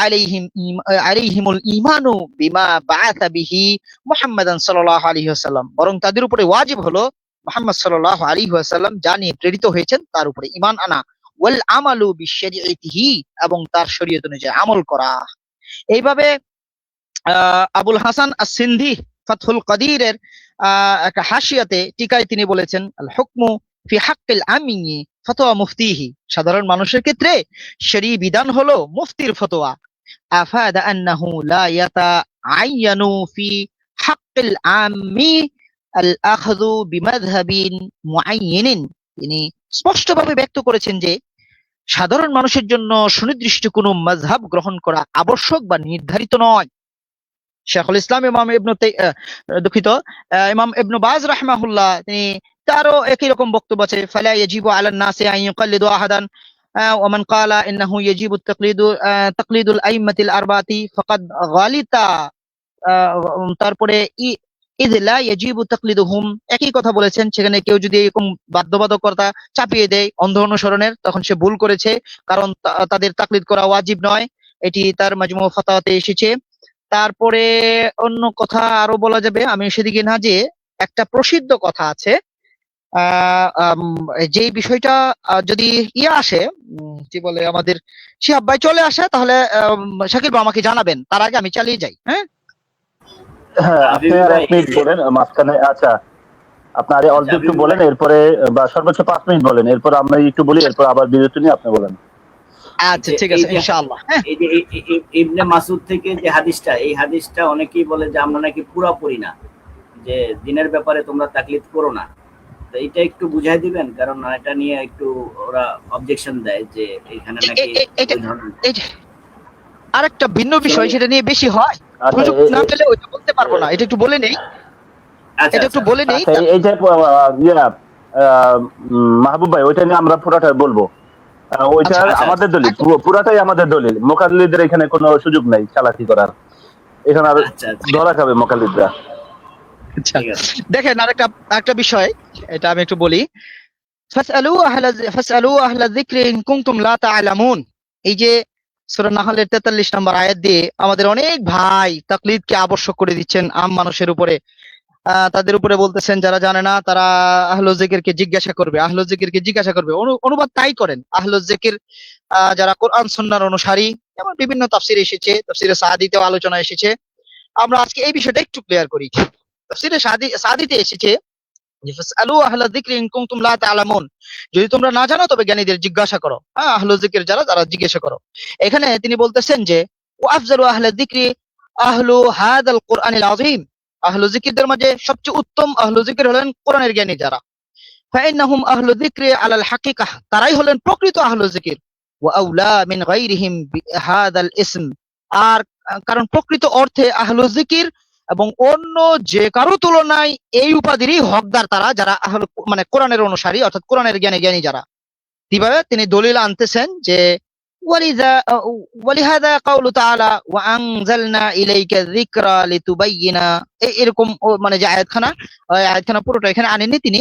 আলাইহিমুল ঈমানু বিমা বাআসা বিহি মুহাম্মাদান সাল্লাল্লাহু আলাইহি ওয়াসাল্লাম, বরং তাদের উপরে ওয়াজিব হলো মুহাম্মদ সাল্লাল্লাহু আলাইহি ওয়াসাল্লাম যা নিয়ে প্রেরিত হয়েছেন তার উপরে ঈমান আনা, ওয়াল আমালু বিশরিয়তিহি, এবং তার শরীয়ত অনুযায়ী আমল করা। এইভাবে আবুল হাসান আস-সিন্ধি ফাতহুল কাদিরের একটা হাসিয়াতে টিকায় তিনি বলেছেন, আল হুকমু ফি হাক্কিল আমিয়ি ফতোয়া মুফতিহি, সাধারণ মানুষের ক্ষেত্রে শরঈ বিধান হলো মুফতির ফতোয়া। আফাদা আন্নাহু লা ইয়াতাআয়্যানু ফি হাক্কিল আম্মি আল আখযু বিমাযহাবিন মুআয়্যানিন। তিনি স্পষ্টভাবে ব্যক্ত করেছেন যে সাধারণ মানুষের জন্য সুনির্দিষ্ট কোনো মাযহাব গ্রহণ করা আবশ্যক বা নির্ধারিত নয়। শেখুল ইসলাম ইমাম ইবনে বাজ রাহিমাহুল্লাহ তিনি তারও একই রকম বক্তব্য আছে, ফালা ইয়াজিবু আলান নাসি আন ইউকাল্লিদু আহাদান ওয়া মান ক্বালা ইন্নাহু ইয়াজিবু তাকলিদুল আইম্মাতিল আরবাতি ফাকাদ গালিতা। তারপরে ইয লা ইয়াজিবু তাকলিদুহুম, একই কথা বলেছেন। সেখানে কেউ যদি এরকম বাধ্যবাধকতা চাপিয়ে দেয় অন্ধ অনুসরণের, তখন সে ভুল করেছে, কারণ তাদের তাকলিদ করা ওয়াজিব নয়। এটি তার মাজমু ফাতাওয়াতে এসেছে। তারপরে অন্য কথা আরো বলা যাবে, আমি সেদিকে না যে একটা প্রসিদ্ধ কথা আছে, যে বিষয়টা যদি আসে, কি বলে, আমাদের শিহাব ভাই চলে আসে, তাহলে শাকিল ভাই আমাকে জানাবেন, তার আগে আমি চালিয়ে যাই। হ্যাঁ, হ্যাঁ, আপনি হাবিবি আর ভাই 1 মিনিট বলেন মাঝখানে। আচ্ছা, আপনার অল্প একটু হাবিবি বলেন, ভাই, এরপরে বা সর্বোচ্চ 5 মিনিট বলেন, এরপর আমরা একটু বলি, এরপর আবার বিরতি নিয়ে আপনি বলেন। আচ্ছা যে ঠিক এই আছে, যে ইনশাআল্লাহ। হ্যাঁ, এই যে ইবনে মাসুদ থেকে যে হাদিসটা, এই হাদিসটা অনেকেই বলে যে আমরা নাকি পুরাপুরি না, যে দিনের ব্যাপারে তোমরা তাকলিদ করো না। তো এটা একটু বুঝাই দিবেন, কারণ এটা নিয়ে একটু ওরা অবজেকশন দেয় যে এখানে নাকি এটা ওই ধরনের। এই যে আরেকটা ভিন্ন বিষয়, শুনুন, সেটা নিয়ে বেশি হয়, আচ্ছা, সুযোগ না পেলে ওইটা বলতে পারবো না। এটা একটু বলে নেই, আচ্ছা এটা একটু আচ্ছা বলে নেই। আচ্ছা, এই যে ইয়া মাহবুব ভাই, ওইটা নিয়ে আমরা পুরাটা বলবো। ওইটা আচ্ছা আচ্ছা আচ্ছা আমাদের দলিল, একদম। পুরাটাই আমাদের দলিল। মোকাল্লিদের এখানে কোনো সুযোগ নাই চালাকি করার। এখানে আর আচ্ছা আচ্ছা, ধরা খাবে মোকাল্লিদরা। আচ্ছা, ঠিক আছে। দেখেন আরেকটা একটা বিষয়, এটা আমি একটু বলি। ফাসআলু আহলা যিকরি ইন কুনতুম লা তা'লামুন। এই যে সূরা নাহলের 43 নম্বর আয়াত দিয়ে আমাদের অনেক ভাই তাকলিদকে আবশ্যক করে দিচ্ছেন আম মানুষের উপরে। তাদের উপরে বলতেছেন যারা জানে না তারা আহলু যিকিরকে জিজ্ঞাসা করবে, আহলু যিকিরকে জিজ্ঞাসা করবে। অনুবাদ তাই করেন আহলু যিকির, যারা কোরআন সুন্নাহর অনুসারী। যেমন বিভিন্ন তাফসিরে এসেছে, তাফসিরে সাদিতেও আলোচনা এসেছে। আমরা আজকে এই বিষয়টা একটু ক্লিয়ার করি। তাফসিরে সাদিতে এসেছে যে ফাসআলু আহলা যিকরি ইন কুনতুম লা তা'লামুন, যদি তোমরা না জানো তবে জ্ঞানীদের জিজ্ঞাসা করো। আহলু যিকির যারা, তারা জিজ্ঞাসা করো। এখানে তিনি বলতেছেন যে ওয়া আফজালু আহলা যিকরি আহলু হাদাল কুরআনিল আযীম, আহলু যিকিরদের মাঝে সবচেয়ে উত্তম আহলু যিকির হলেন কোরআনের জ্ঞানী যারা। ফাইন্নাহুম আহলু যিকরি আলাল হাকিকাহ, তারাই হলেন প্রকৃত আহলু যিকির। ওয়া আউলা মিন গায়রিহিম বিহাদাল ইসম, আর কারণ প্রকৃত অর্থে আহলু যিকির এবং অন্য যে কারো তুলনায় এই উপাধিরই হকদার তারা, যারা মানে কোরআনের অনুসারী, অর্থাৎ কোরআনের জ্ঞানী যারা। কিভাবে তিনি দলিল আনতেছেন যে ওয়ালিযা ওয়ালিহাযা কাউলু তাআলা ওয়া আনজালনা ইলাইকা যিকরা লিতুবাইয়িনা, এরকম মানে যে আয়াতখানা, ওই আয়াতখানা পুরোটা এখানে আনেননি তিনি।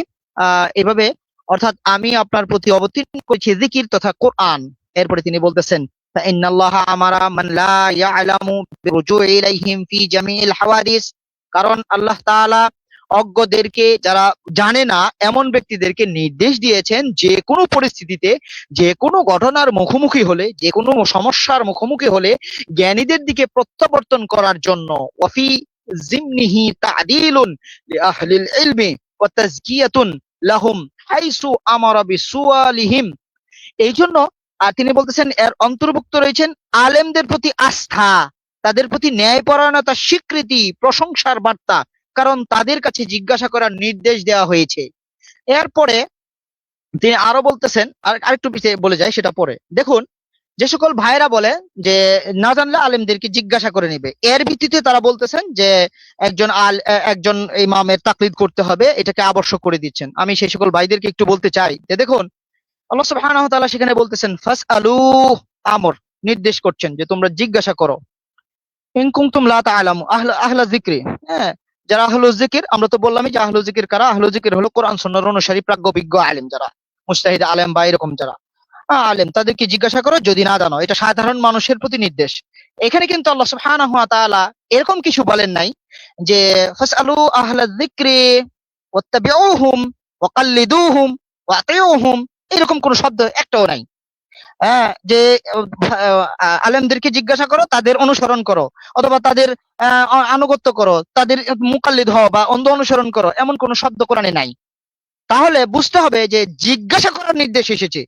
এভাবে, অর্থাৎ আমি আপনার প্রতি অবতীর্ণ করেছি জিকির তথা কোরআন। এরপরে তিনি বলতেছেন ফাইন্নাল্লাহা আমারা মান লা ইয়ালামু বিরুজুই ইলাইহিম ফি জামিল হাওয়াদিস, কারণ আল্লাহ তাআলা অজ্ঞদেরকে, যারা জানে না এমন ব্যক্তিদেরকে নির্দেশ দিয়েছেন যে কোনো পরিস্থিতিতে, যে কোনো ঘটনার মুখোমুখি হলে, যে কোনো সমস্যার মুখোমুখি হলে জ্ঞানীদের দিকে প্রত্যাবর্তন করার জন্য। ওয়াফি জিমনিহি তা'দিলুন লিআহলিল ইলমি ওয়া তাজকিয়াতুন লাহুম হাইসু আমারা বিসুয়ালিহিম। এই জন্য তিনি বলতেছেন এর অন্তর্ভুক্ত রয়েছেন আলেমদের প্রতি আস্থা, তাদের প্রতি ন্যায়পরায়ণতার স্বীকৃতি, প্রশংসার বার্তা, কারণ তাদের কাছে জিজ্ঞাসা করার নির্দেশ দেওয়া হয়েছে। এরপরে তিনি আরো বলতেছেন, আরেকটু পিছিয়ে বলে যায়, সেটা পরে দেখুন। যে সকল ভাইরা বলে যে না জানলে আলেমদেরকে জিজ্ঞাসা করে নিবে, এর ভিত্তিতে তারা বলতেছেন যে একজন ইমামের তাকলিদ করতে হবে, এটাকে আবশ্যক করে দিচ্ছেন। আমি সেই সকল ভাইদেরকে একটু বলতে চাই যে দেখুন, আল্লাহ সুবহানাহু ওয়া তাআলা সেখানে বলতেছেন ফাসআলু, আমর, নির্দেশ করছেন যে তোমরা জিজ্ঞাসা করো। ইন কুনতুম লা তা'লামু, আহলা যিকরি, হ্যাঁ, যারা আহলু যিকির। আমরা তো বললামই যে আহলু যিকির কারা। আহলু যিকির হলো কোরআন সুন্নাহর অনুসারী প্রাজ্ঞ বিজ্ঞ আলেম, যারা মুজতাহিদ আলেম বা এরকম যারা আলেম, তাদেরকে জিজ্ঞাসা করো যদি না জানো। এটা সাধারণ মানুষের প্রতি নির্দেশ। এখানে কিন্তু আল্লাহ সুবহানাহু ওয়া তাআলা এরকম কিছু বলেন নাই যে ফাসআলু আহলা যিকরি ওয়াত্তাবিউহুম ওয়াকাল্লিদুহুম ওয়াতিউহুম, এরকম কোন শব্দ একটাও নাই। হ্যাঁ, যে আলেমদেরকে জিজ্ঞাসা করো, তাদের অনুসরণ করো, অথবা তাদের আনুগত্য করো, তাদের মুকাল্লিদ হও বা অন্ধ অনুসরণ করো, এমন কোন শব্দ কোরআনে নাই। তাহলে বুঝতে হবে যে জিজ্ঞাসা করার নির্দেশ এসেছে,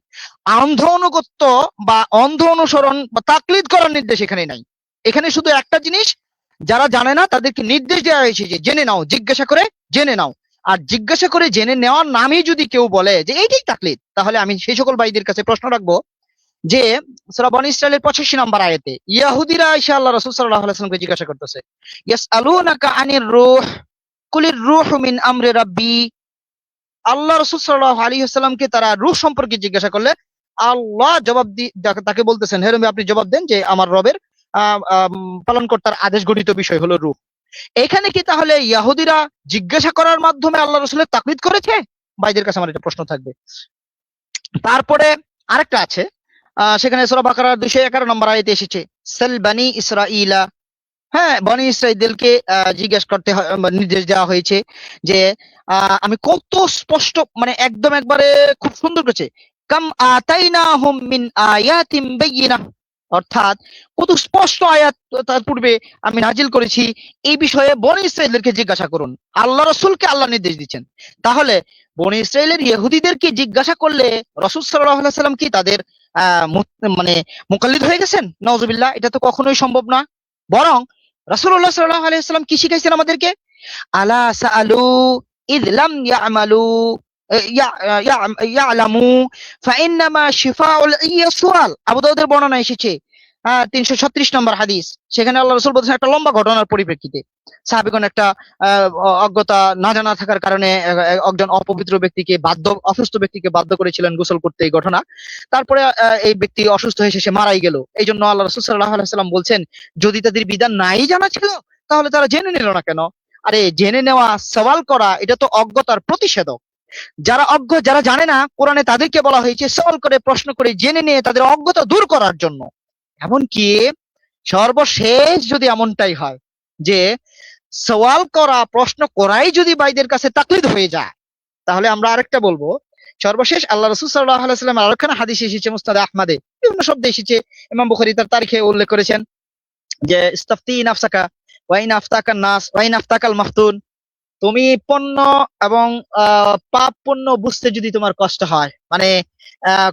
অন্ধ অনুগত্য বা অন্ধ অনুসরণ বা তাকলিদ করার নির্দেশ এখানে নাই। এখানে শুধু একটা জিনিস, যারা জানে না তাদেরকে নির্দেশ দেওয়া হয়েছে যে জেনে নাও, জিজ্ঞাসা করে জেনে নাও। আর জিজ্ঞাসা করে জেনে নেওয়ার নামই যদি কেউ বলে যে এইটাই তাকলিদ, তাহলে আমি সেই সকল ভাইদের কাছে প্রশ্ন রাখবো যে সূরা বনী ইসরাঈলের 85 নম্বর আয়াতে ইহুদিরা আয়েশা আল্লাহ রাসূল সাল্লাল্লাহু আলাইহি ওয়াসাল্লামকে জিজ্ঞাসা করতেছে, ইয়াসআলুনাকা আনির রূহ কুলির রূহু মিন আমরি রাব্বি। আল্লাহ রাসূল সাল্লাল্লাহু আলাইহি ওয়াসাল্লামকে তারা রূহ সম্পর্কে জিজ্ঞাসা করলে আল্লাহ জবাব তাকে বলতেছেন, হে নবী আপনি জবাব দেন যে আমার রবের পালনকর্তার আদেশ গঠিত বিষয় হলো রূহ। এখানে কি তাহলে ইহুদিরা জিজ্ঞাসা করার মাধ্যমে আল্লাহ রাসূলের তাকলিদ করেছে? ভাইদের কাছে আমার এটা প্রশ্ন থাকবে। তারপরে আরেকটা আছে, সেখানে সূরা বাকারার 211 নম্বর আয়াতে এসেছে সাল বানি ইসরাঈলা হ্যাঁ, বনি ইসরাইলদেরকে জিজ্ঞাসা করতে নির্দেশ দেওয়া হয়েছে যে আমি কত স্পষ্ট, মানে একদম একবারে খুব সুন্দর করেছে, কাম আতাইনাহুম মিন আয়াতিম বায়্যিনাহ, অর্থাৎ কত স্পষ্ট আয়াত তার পূর্বে আমি নাজিল করেছি, এই বিষয়ে বনি ইসরাইলদেরকে জিজ্ঞাসা করুন। আল্লাহ রাসূলকে আল্লাহ নির্দেশ দিচ্ছেন। তাহলে বনি ইসরাইলের ইহুদিদেরকে জিজ্ঞাসা করলে রাসূল সাল্লাল্লাহু আলাইহি সাল্লাম কি তাদের মানে মুকাল্লিদ হয়ে গেছেন? নাউজুবিল্লাহ, এটা তো কখনোই সম্ভব না। বরং রাসূলুল্লাহ সাল্লাল্লাহু আলাইহি ওয়াসাল্লাম কি শিখাইছেন আমাদেরকে? আলা সাআলু ইয লাম ইয়া'মালু ইয়া'লামু ফাইন্নামা শিফাউল ইয়া সুআল। আবু দাউদের বর্ণনা এসেছে ৩৩৬ নম্বর হাদিস। সেখানে আল্লাহ রাসূল বলেছেন একটা লম্বা ঘটনার পরিপ্রেক্ষিতে সাহাবীগণ একটা অজ্ঞতা না জানা থাকার কারণে একজন অপবিত্র ব্যক্তিকে অসুস্থ ব্যক্তিকে বাধ্য করেছিলেন গোসল করতে, এই ঘটনা। তারপরে এই ব্যক্তি অসুস্থ হয়ে শেষে মারাই গেল। এই জন্য আল্লাহ রাসূল সাল্লাল্লাহু আলাইহি ওয়াসাল্লাম বলছেন, যদি তাদের বিধান নাই জানা ছিল তাহলে তারা জেনে নিল না কেন? আরে জেনে নেওয়া, সওয়াল করা, এটা তো অজ্ঞতার প্রতিষেধক। যারা অজ্ঞ, যারা জানে না, কোরআনে তাদেরকে বলা হয়েছে সওয়াল করে, প্রশ্ন করে, জেনে নিয়ে তাদের অজ্ঞতা দূর করার জন্য। এমনকি সর্বশেষ যদি এমনটাই হয় যে সওয়াল করা, প্রশ্ন করাই যদি ভাইদের কাছে তাকলিদ হয়ে যায়, তাহলে আমরা আরেকটা বলবো, সর্বশেষ আল্লাহ রাসূল সাল্লাল্লাহু আলাইহি ওয়াসাল্লাম আরেকখানা হাদিস এসেছে মুসনাদে আহমদে, বিভিন্ন শব্দে এসেছে, ইমাম বুখারী তার তারিখে উল্লেখ করেছেন যে ইস্তাফতি নাফসাকা ওয়া ইন আফতাকান নাস ওয়া ইন আফতাকাল মাফতুন, তুমি পণ্য এবং পাপ পণ্য বুঝতে যদি তোমার কষ্ট হয়, মানে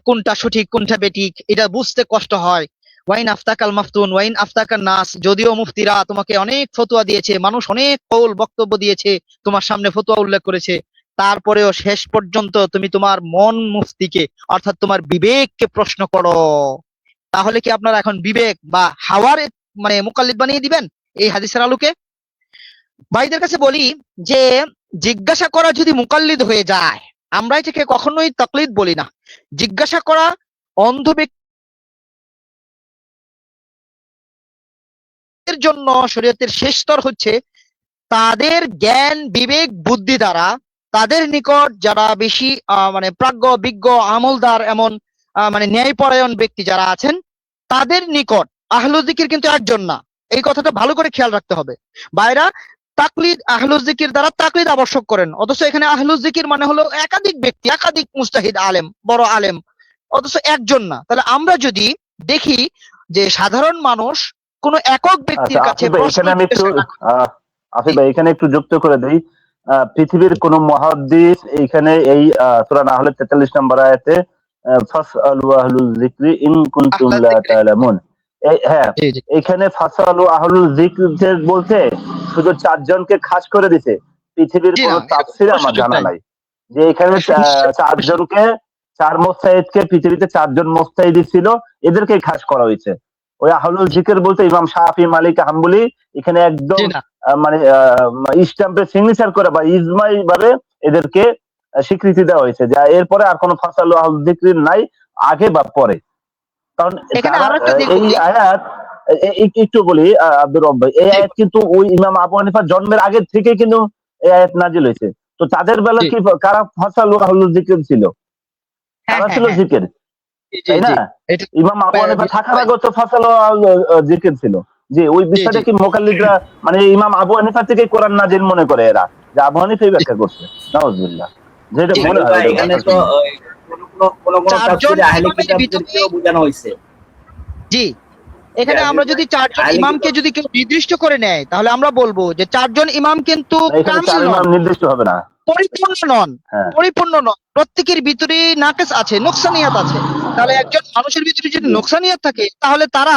কোনটা সঠিক কোনটা বেঠিক এটা বুঝতে কষ্ট হয়, ওয়াইন আফতাকাল মাফতুন ওয়াইন আফতাকান নাস, যদিও মুফতিরা তোমাকে অনেক ফতোয়া দিয়েছে, মানুষ অনেক কৌল বক্তব্য দিয়েছে, তোমার সামনে ফতোয়া উল্লেখ করেছে, তারপরেও শেষ পর্যন্ত তুমি তোমার মন মুফতিকে অর্থাৎ তোমার বিবেককে প্রশ্ন করো, তাহলে কি আপনারা এখন বিবেক বা হাওয়ার মানে মুকাল্লিদ বানিয়ে দিবেন এই হাদিসের আলোকে? ভাইদের কাছে বলি যে জিজ্ঞাসা করা যদি মুকাল্লিদ হয়ে যায়, আমরা এটাকে কখনোই তাকলিদ বলি না। জিজ্ঞাসা করা অন্ধ ব্যক্তির জন্য শরীয়তের শেষ স্তর হচ্ছে তাদের জ্ঞান বিবেক বুদ্ধি দ্বারা তাদের নিকট যারা বেশি মানে প্রাজ্ঞ বিজ্ঞ আমলদার এমন মানে ন্যায়পরায়ণ ব্যক্তি যারা আছেন তাদের নিকট। আহলুল যিকির কিন্তু একজন না, এই কথাটা ভালো করে খেয়াল রাখতে হবে ভাইরা। তাকলিদ আহলুল যিকির দ্বারা তাকলিদ আবশ্যক করেন, অথচ এখানে আহলুল যিকির মানে হলো একাধিক ব্যক্তি, একাধিক মুস্তাহিদ আলেম, বড় আলেম, অথচ একজন না। তাহলে আমরা যদি দেখি যে সাধারণ মানুষ কোন একক ব্যক্তির কাছে এখানে আমি একটু আসিফ ভাই এখানে একটু যুক্ত করে দেই, পৃথিবীর কোন মুহাদ্দিস এইখানে এই সূরা নাহল 43 নম্বর আয়াতে ফাসআলু আহলুল যিকরি ইন কুনতুম লা তা'লামুন, হ্যাঁ এখানে ফাসআলু আহলুল যিকর বলতে শুধু 4 জনকে খাস করে দিয়েছে, পৃথিবীর কোন তাফসীর আমার জানা নাই যে এখানে 4 জনকে, 4 মুস্তাহিদকে পৃথিবীতে 4 জন মুস্তাহিদ ছিল, এদেরকে খাস করা হয়েছে। ওই আহলুল যিকির বলতে ইমাম শাফি মালিক হাম্বলি এখানে একদম মানে স্ট্যাম্পে সিগনেচার করে বা ইজমাই ভাবে এদেরকে স্বীকৃতি দেওয়া হয়েছে, যা এরপরে আর কোনো ফাসালু আহলুল যিকির নাই আগে বা পরে। কারণ এই আয়াত একটু বলি আব্দুর রব ভাই, এই আয়াত কিন্তু ওই ইমাম আবু হানিফার জন্মের আগে থেকে কিন্তু এই আয়াত নাজিল হয়েছে। তো তাদের বেলা কি কারা ফাসালু আহলুল যিকির ছিল? কারা ছিল যিকির, তাই না? ইমাম আবু হানিফা থাকার আগে তো ফাসালু যিকির ছিল। যে ওই বিষয়টা কি মুকাল্লিদরা মানে ইমাম আবু হানিফা থেকে কোরআন নাজিল মনে করে এরা, যে আবু হানিফাই ব্যাখ্যা করছে, নাউজুবিল্লাহ, যেটা মনে হয় এখানে তো কোন তাফসীরে আহলে কিতাবদেরকেও বোঝানো হয়েছে। জি, এখানে আমরা যদি 4 জন ইমামকে যদি কেউ নির্দিষ্ট করে নেয় তাহলে আমরা বলবো যে 4 জন ইমাম কিন্তু কামিল নন, নির্দিষ্ট হবে না, পরিপূর্ণ নন, পরিপূর্ণ নন, প্রত্যেকের ভিতরে নাকিস আছে, নোকসানিয়াত আছে। তাহলে একজন মানুষের ভিতরে যদি নোকসানিয়াত থাকে তাহলে তারা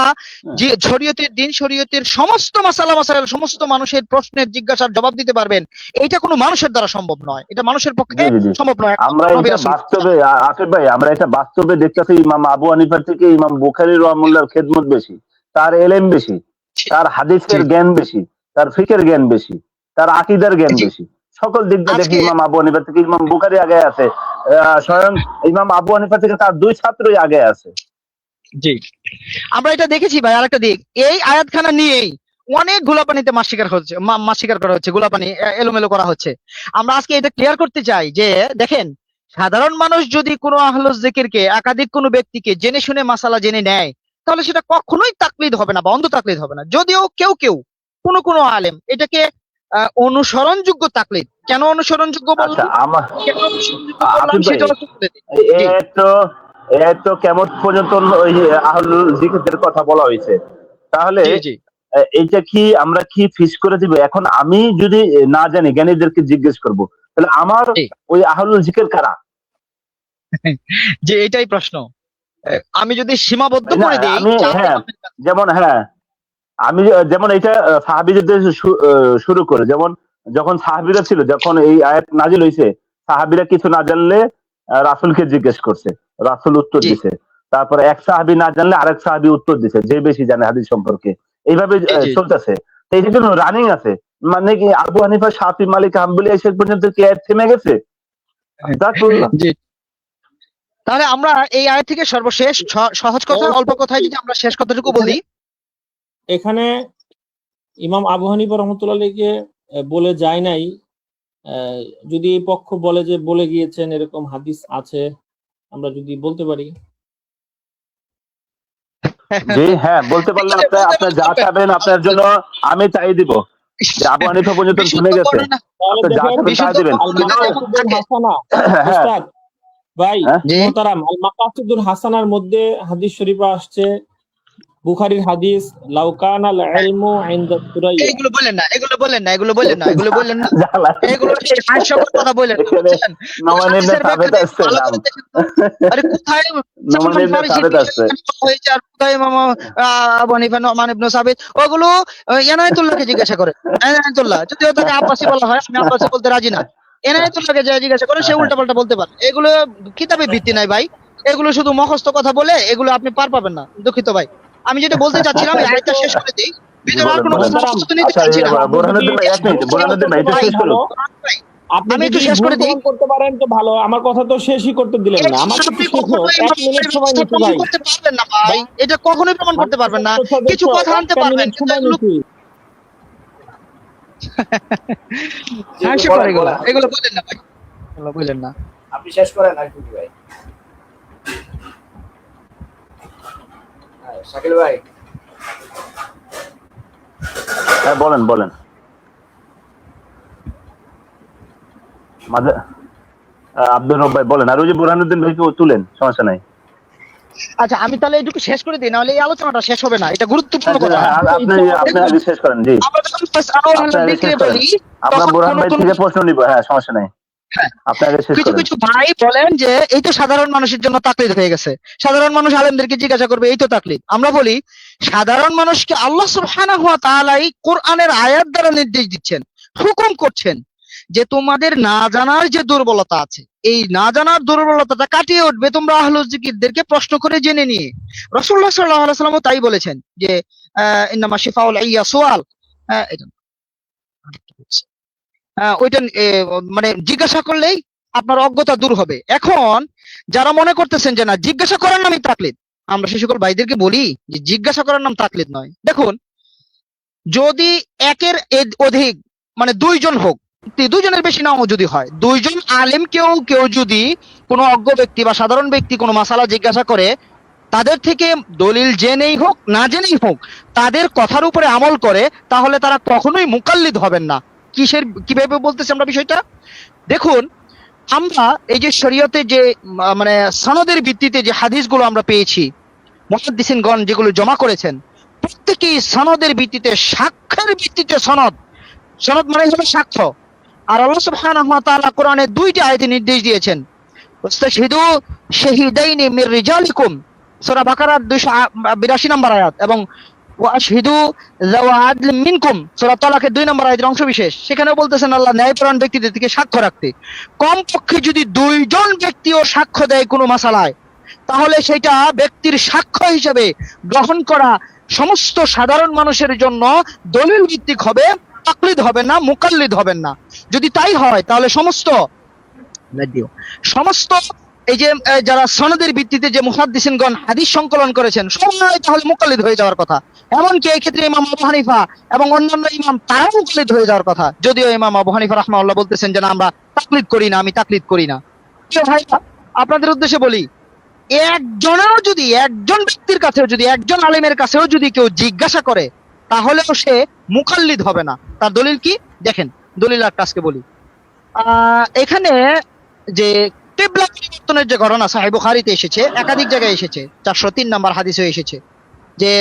যে শরীয়তের দিন শরীয়তের সমস্ত মাসাইল সমস্ত মানুষের প্রশ্নের জিজ্ঞাসার জবাব দিতে পারবেন, এটা কোনো মানুষের দ্বারা সম্ভব নয়, এটা মানুষের পক্ষে সম্ভব নয়। আমরা এটা বাস্তবে আসিফ ভাই, আমরা এটা বাস্তবে দেখতেছি, ইমাম আবু হানিফার থেকে ইমাম বুখারী রাহিমাহুল্লাহর খেদমত বেশি, তার ইলম বেশি, তার হাদিসের জ্ঞান বেশি, তার ফিকহের জ্ঞান বেশি, তার আকীদার জ্ঞান বেশি, সকল দিক দিয়ে দেখি ইমাম আবু হানিফা থেকে ইমাম বুখারী আগে আছে, স্বয়ং ইমাম আবু হানিফা থেকে তার 2 ছাত্রই আগে আছে। জি, আমরা এটা দেখেছি ভাই। আরেকটা দিক, এই আয়াতখানা নিয়েই অনেক গোলাপানিতে মাছ শিকার করা হচ্ছে, গোলাপানি এলোমেলো করা হচ্ছে। আমরা আজকে এটা ক্লিয়ার করতে চাই যে দেখেন, সাধারণ মানুষ যদি কোনো আহলুল যিকিরকে একাধিক কোনো ব্যক্তিকে জেনে শুনে মাসালা জেনে নেয় তাহলে সেটা কখনোই তাকলিদ হবে না বা অন্ধ তাকলিদ হবে না। যদিও কেউ কোন কোন আলেম এটাকে অনুসরণযোগ্য তাকলিদ। কেন অনুসরণযোগ্য আচ্ছা বললাম, আমার কেন অনুসরণযোগ্য বললাম আফিফ ভাই, সেটা হচ্ছে বলে দিই। এ জি তো এ তো কেমন পর্যন্ত ওই আহলুল জিকিরদের কথা বলা হয়েছে, তাহলে জি জি এইটা কি আমরা কি ফিস করে দিব? এখন আমি যদি না জানি, জ্ঞানীদেরকে জিজ্ঞেস করব, তাহলে আমার জি ওই আহলুল জিকির কারা? যে এটাই প্রশ্ন। আমি যদি সীমাবদ্ধ তাই না? করে দেই আমি 4 হ্যাঁ, ইমামের কাছে। যেমন হ্যাঁ, আমি যেমন এটা সাহাবীদের শুরু করে, যেমন যখন সাহাবীরা ছিল, যখন এই আয়াত নাজিল হয়েছে, সাহাবীরা কিছু না জানলে রাসূলকে জিজ্ঞেস করছে, রাসূল উত্তর জি দিছে। তারপরে এক সাহাবী না জানলে আরেক সাহাবী উত্তর দিছে, যে বেশি জানে হাদিস সম্পর্কে। এইভাবে জি জি চলতেছে। তো এই জন্য রানিং আছে। মানে কি আবু হানিফা, শাফি, মালিক, হাম্বলি শেষ পর্যন্ত কি আয়াত থেমে গেছে? আস্তাগফিরুল্লাহ। জি। তাহলে আমরা এই আয়াত থেকে সর্বশেষ সহজ কথা, অল্প কথায় যদি আমরা শেষ কথাটুকু বলি। এখানে ইমাম আবু হানিফা রহমতুল্লাহ আলাইহিকে বলে যায় নাই, যদি এই পক্ষ বলে যে বলে গিয়েছেন এরকম হাদিস আছে, আমরা যদি বলতে পারি। জি হ্যাঁ, বলতে পারলে আপনার যা চাবেন আপনার জন্য আমি তাই দিব। যে আবু হানিফা পর্যন্ত বিশুদ্ধ থেমে গেছে, বর্ণনা, তাহলে আপনি যা দেখেন, চাবেন তাই বিশুদ্ধ দিবেন। আল বর্ণনা যেমন মাকাসিদুল থাকে। হাসানা, হ্যাঁ উস্তাদ ভাই হ্যাঁ জি মোহতারাম, আল মাকাসিদুল হাসানার মধ্যে হাদিস শরীফে আসছে, বুখারীর হাদিস, লাউ কানা আল ইলমু ইনদা সুরাইয়া। এইগুলো বললেন না, এগুলো বললেন না, এগুলো বললেন না, এগুলো বললেন না, জ্বালা। এগুলো হাস্যকর কথা বললেন না, এখানে বুঝছেন? নোমান ইবনে হাদিসের সাবিত ব্যাখ্যা আসছে, ভালো নাম করে দেখেন তো। আরে কোথায় নোমান সালমান ইবনে ফারিসির সাবিত বিষয়ে আসছে। এখানে কথা হয়েছে, আর কোথায় ইমাম আবু হানিফা, নোমান ইবনে সাবিত, ওগুলো এনায়েতুল্লাহকে জিজ্ঞাসা করে। এনায়েতুল্লাহ, যদিও তাকে আব্বাসি বলা হয়, আমি আব্বাসি বলতে রাজি না। এনায়েতুল্লাহকে যে জিজ্ঞাসা করে, সে উল্টাপাল্টা বলতে পারে। এগুলো কিতাবে ভিত্তি নাই ভাই, এগুলো শুধু মুখস্থ কথা বলে এগুলো আপনি পার পাবেন না। দুঃখিত ভাই, আমি যেটা বলতে চাচ্ছিলাম এই আয়াতটা শেষ করে দিই, জি ভিতরে আর বলেন কোনো বলেন। প্রশ্ন তো নিতে আচ্ছা চাচ্ছি না। বোরহানুদ্দিন ভাই, এক মিনিট, বোরহানুদ্দিন ভাই একটু শেষ করুন। ভাই, আপনি আমি একটু যদি শেষ ভুল করে দিই। প্রমাণ করতে পারেন তো ভালো, আমার কথা তো শেষই করতে দিলেন না। আমার আপনি কিন্তু শেষ হোক, কখনোই 1 মিনিট সময় ব্যবস্থা নিচ্ছি প্রমাণ ভাই। করতে পারবেন না ভাই, এটা কখনোই প্রমাণ করতে পারবেন না। সংসদ সদস্য, কিছু কথা আনতে 1 পারবেন, মিনিট কিন্তু সময় এগুলো নিচ্ছি। হাস্যকর, এগুলো বলেন, এগুলো বললেন না ভাই, এগুলো বললেন না। আপনি শেষ করেন আকিব ভাই। হ্যাঁ, শাকিল ভাই। হ্যাঁ বলেন বলেন। মাঝে আব্দুল রব ভাই বলেন, আর ওই যে বোরহানুদ্দিন ভাইকে তুলেন, সমস্যা নাই। আচ্ছা, আমি তাহলে এটুকু শেষ করে দিই, নাহলে এই আলোচনাটা শেষ হবে না। এটা গুরুত্বপূর্ণ কথা। আপনি আপনি দেখুন, আগে শেষ করেন। জি আমরা যখন ফাসআলু আপনি আহলা আগে যিকরি শেষ করেন, বলি, আমরা তখন বোরহান ভাই কোন থেকে প্রশ্ন নিব। হ্যাঁ সমস্যা নাই, হ্যাঁ, আপনি আগে শেষ কিছু করেন। কিছু ভাই বলেন যে এই তো সাধারণ মানুষের জন্য তাকলিদ হয়ে গেছে, সাধারণ মানুষ আলেমদেরকে জিজ্ঞাসা করবে, এই তো তাকলিদ। আমরা বলি, সাধারণ মানুষকে আল্লাহ সুবহানাহু ওয়া তাআলা কোরআনের আয়াত দ্বারা নির্দেশ দিচ্ছেন, হুকুম করছেন যে তোমাদের না জানার যে দুর্বলতা আছে, এই না জানার দুর্বলতাটা কাটিয়ে উঠবে তোমরা আহলুল যিকিরদেরকে প্রশ্ন করে জেনে নিয়ে। রাসূলুল্লাহ সাল্লাল্লাহু আলাইহি ওয়াসাল্লাম তাই বলেছেন যে ইন্নামা শিফাউল আইয়া সুআল। এটা ওইটা মানে জিজ্ঞাসা করলেই আপনার অজ্ঞতা দূর হবে। এখন যারা মনে করতেছেন যে না, জিজ্ঞাসা করার নামই তাকলিদ, আমরা সে সকল ভাইদেরকে বলি যে জিজ্ঞাসা করার নাম তাকলিদ নয়। দেখুন, যদি একের অধিক, মানে দুইজন হোক, দুইজনের বেশি নাও যদি হয়, দুইজন আলেম কেউ যদি কোনো অজ্ঞ ব্যক্তি বা সাধারণ ব্যক্তি কোনো মাসালা জিজ্ঞাসা করে, তাদের থেকে দলিল জেনেই হোক না জেনেই হোক তাদের কথার উপরে আমল করে, তাহলে তারা কখনোই মুকাল্লিদ হবেন না। কিভাবে বলতেছি আমরা বিষয়টা দেখুন। আমরা এই যে শরীয়তে যে মানে সনদের ভিত্তিতে যে হাদিসগুলো আমরা পেয়েছি, মুহাদ্দিসিনগণ যেগুলো জমা করেছেন, প্রত্যেকেই সনদের ভিত্তিতে, সাক্ষ্যের ভিত্তিতে, সনদ মানে হলো সাক্ষ্য। আর আল্লাহ সুবহানাহু ওয়া তাআলা কোরআনে 2টি আয়াতে নির্দেশ দিয়েছেন, ওয়াস্তাশহিদু শাহিদাইনি মির রিজালিকুম, সূরা বাকারার 282 নম্বর আয়াত, এবং ওয়াশহিদু যাওয়া আদলিন মিনকুম, সূরা তালাকের 2 নম্বর আয়াতের অংশবিশেষ। সেখানেও বলতেছেন আল্লাহ ন্যায়পরায়ণ ব্যক্তিদের থেকে সাক্ষ্য রাখতে। কমপক্ষে যদি 2জন ব্যক্তিও সাক্ষ্য দেয় কোনো মাসালায়, তাহলে সেটা ব্যক্তির সাক্ষ্য হিসেবে গ্রহণ করা সমস্ত সাধারণ মানুষের জন্য দলিল ভিত্তিক হবে, তাকলিদ হবে না, মুকাল্লিদ হবেন না। যদি তাই হয় তাহলে সমস্ত এই যে যারা সনদের ভিত্তিতে যে মুহাদ্দিসিনগণ হাদিস সংকলন করেছেন, সবাই তাহলে মুকাল্লিদ হয়ে যাওয়ার কথা। এমনকি এই ক্ষেত্রে ইমাম আবু হানিফা এবং অন্যান্য ইমাম তারাও মুকাল্লিদ হয়ে যাওয়ার কথা, যদিও ইমাম আবু হানিফা রাহমাহুল্লাহ বলতেছেন যে না, আমরা তাকলিদ করি না, আমি তাকলিদ করি না। ভাই, আপনাদের উদ্দেশ্যে বলি, একজন ব্যক্তির কাছেও যদি, একজন আলেমের কাছেও যদি কেউ জিজ্ঞাসা করে তাহলেও সে মুকাল্লিদ হবে না। তার দলিল কি দেখেন, দলিল একটা আজকে বলি। এখানে যে কিবলা পরিবর্তনের যে ঘটনা সহিহ বুখারীতে এসেছে, একাধিক জায়গায় এসেছে, 403 নম্বর হাদিসে এসেছে যে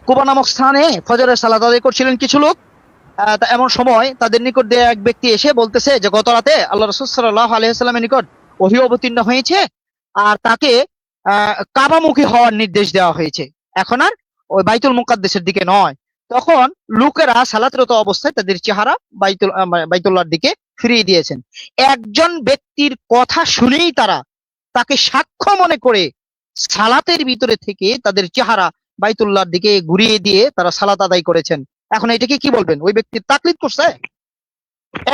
কুবা নামক স্থানে ফজরের সালাত আদায় করছিলেন কিছু লোক। তা এমন সময় তাদের নিকট দিয়ে এক ব্যক্তি এসে বলতেছে যে গত রাতে আল্লাহ রাসূল সাল্লাল্লাহু আলাইহি ওয়াসাল্লামের নিকট ওহী অবতীর্ণ হয়েছে আর তাকে কাবামুখী হওয়ার নির্দেশ দেওয়া হয়েছে, এখন আর ওই বাইতুল মুকাদ্দাসের দিকে নয়। তখন লোকেরা সালাতরত অবস্থায় তাদের চেহারা বাইতুল্লাহর দিকে ফিরিয়ে দিয়েছেন। একজন ব্যক্তির কথা শুনেই তারা তাকে সাক্ষ্য মনে করে সালাতের ভিতরে থেকে তাদের চেহারা বাইতুল্লাহর দিকে ঘুরিয়ে দিয়ে তারা সালাত আদায় করেছেন। এখন এটাকে কি বলবেন? ওই ব্যক্তির তাকলিদ করছে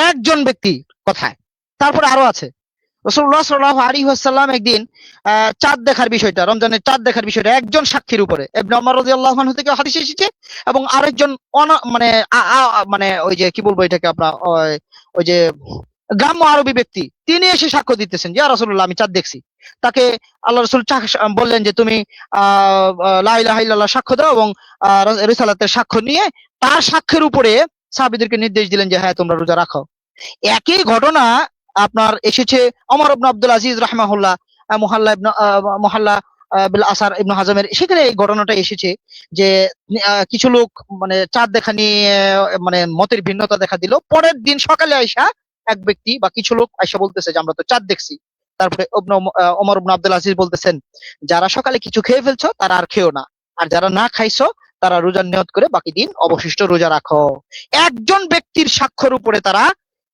একজন ব্যক্তি কথায়। তারপরে আরো আছে, রাসূলুল্লাহ সাল্লাল্লাহু আলাইহি ওয়াসাল্লাম একদিন চাঁদ দেখার বিষয়টা, রমজানের চাঁদ দেখার বিষয়টা একজন সাক্ষীর উপরে ইবনে ওমর রাদিয়াল্লাহু আনহু থেকে হাদিস এসেছে, এবং আরেকজন মানে ওই যে কি বলবো এটাকে আপনার ওই যে গ্রাম্য আরবি ব্যক্তি, তিনি এসে সাক্ষ্য দিতেছেন, ইয়া রাসূলুল্লাহ আমি চাঁদ দেখছি। তাকে আল্লাহ রাসূল বললেন যে তুমি লা ইলাহা ইল্লাল্লাহ সাক্ষ্য দাও এবং রিসালাতের সাক্ষ্য নিয়ে তার সাক্ষ্যের উপরে সাহাবীদেরকে নির্দেশ দিলেন যে হ্যাঁ তোমরা রোজা রাখো। একই ঘটনা আপনার এসেছে ওমর ইবনে আব্দুল আজিজ রাহিমাহুল্লাহ মুহাল্লা বিল আসার ইবনে হাজমের, সেখানে এই ঘটনাটা এসেছে যে কিছু লোক মানে চাঁদ দেখা নিয়ে মানে মতের ভিন্নতা দেখা দিল। পরের দিন সকালে আইসা এক ব্যক্তি বা কিছু লোক আইসা বলতেছে যে আমরা তো চাঁদ দেখছি। তারপরে ওমর ইবনে আব্দুল আজিজ বলতেছেন যারা সকালে কিছু খেয়ে ফেলছো তারা আর খেও না, আর যারা না খাইছো তারা রোজার নিয়ত করে বাকি দিন অবশিষ্ট রোজা রাখো। একজন ব্যক্তির সাক্ষ্যের উপরে তারা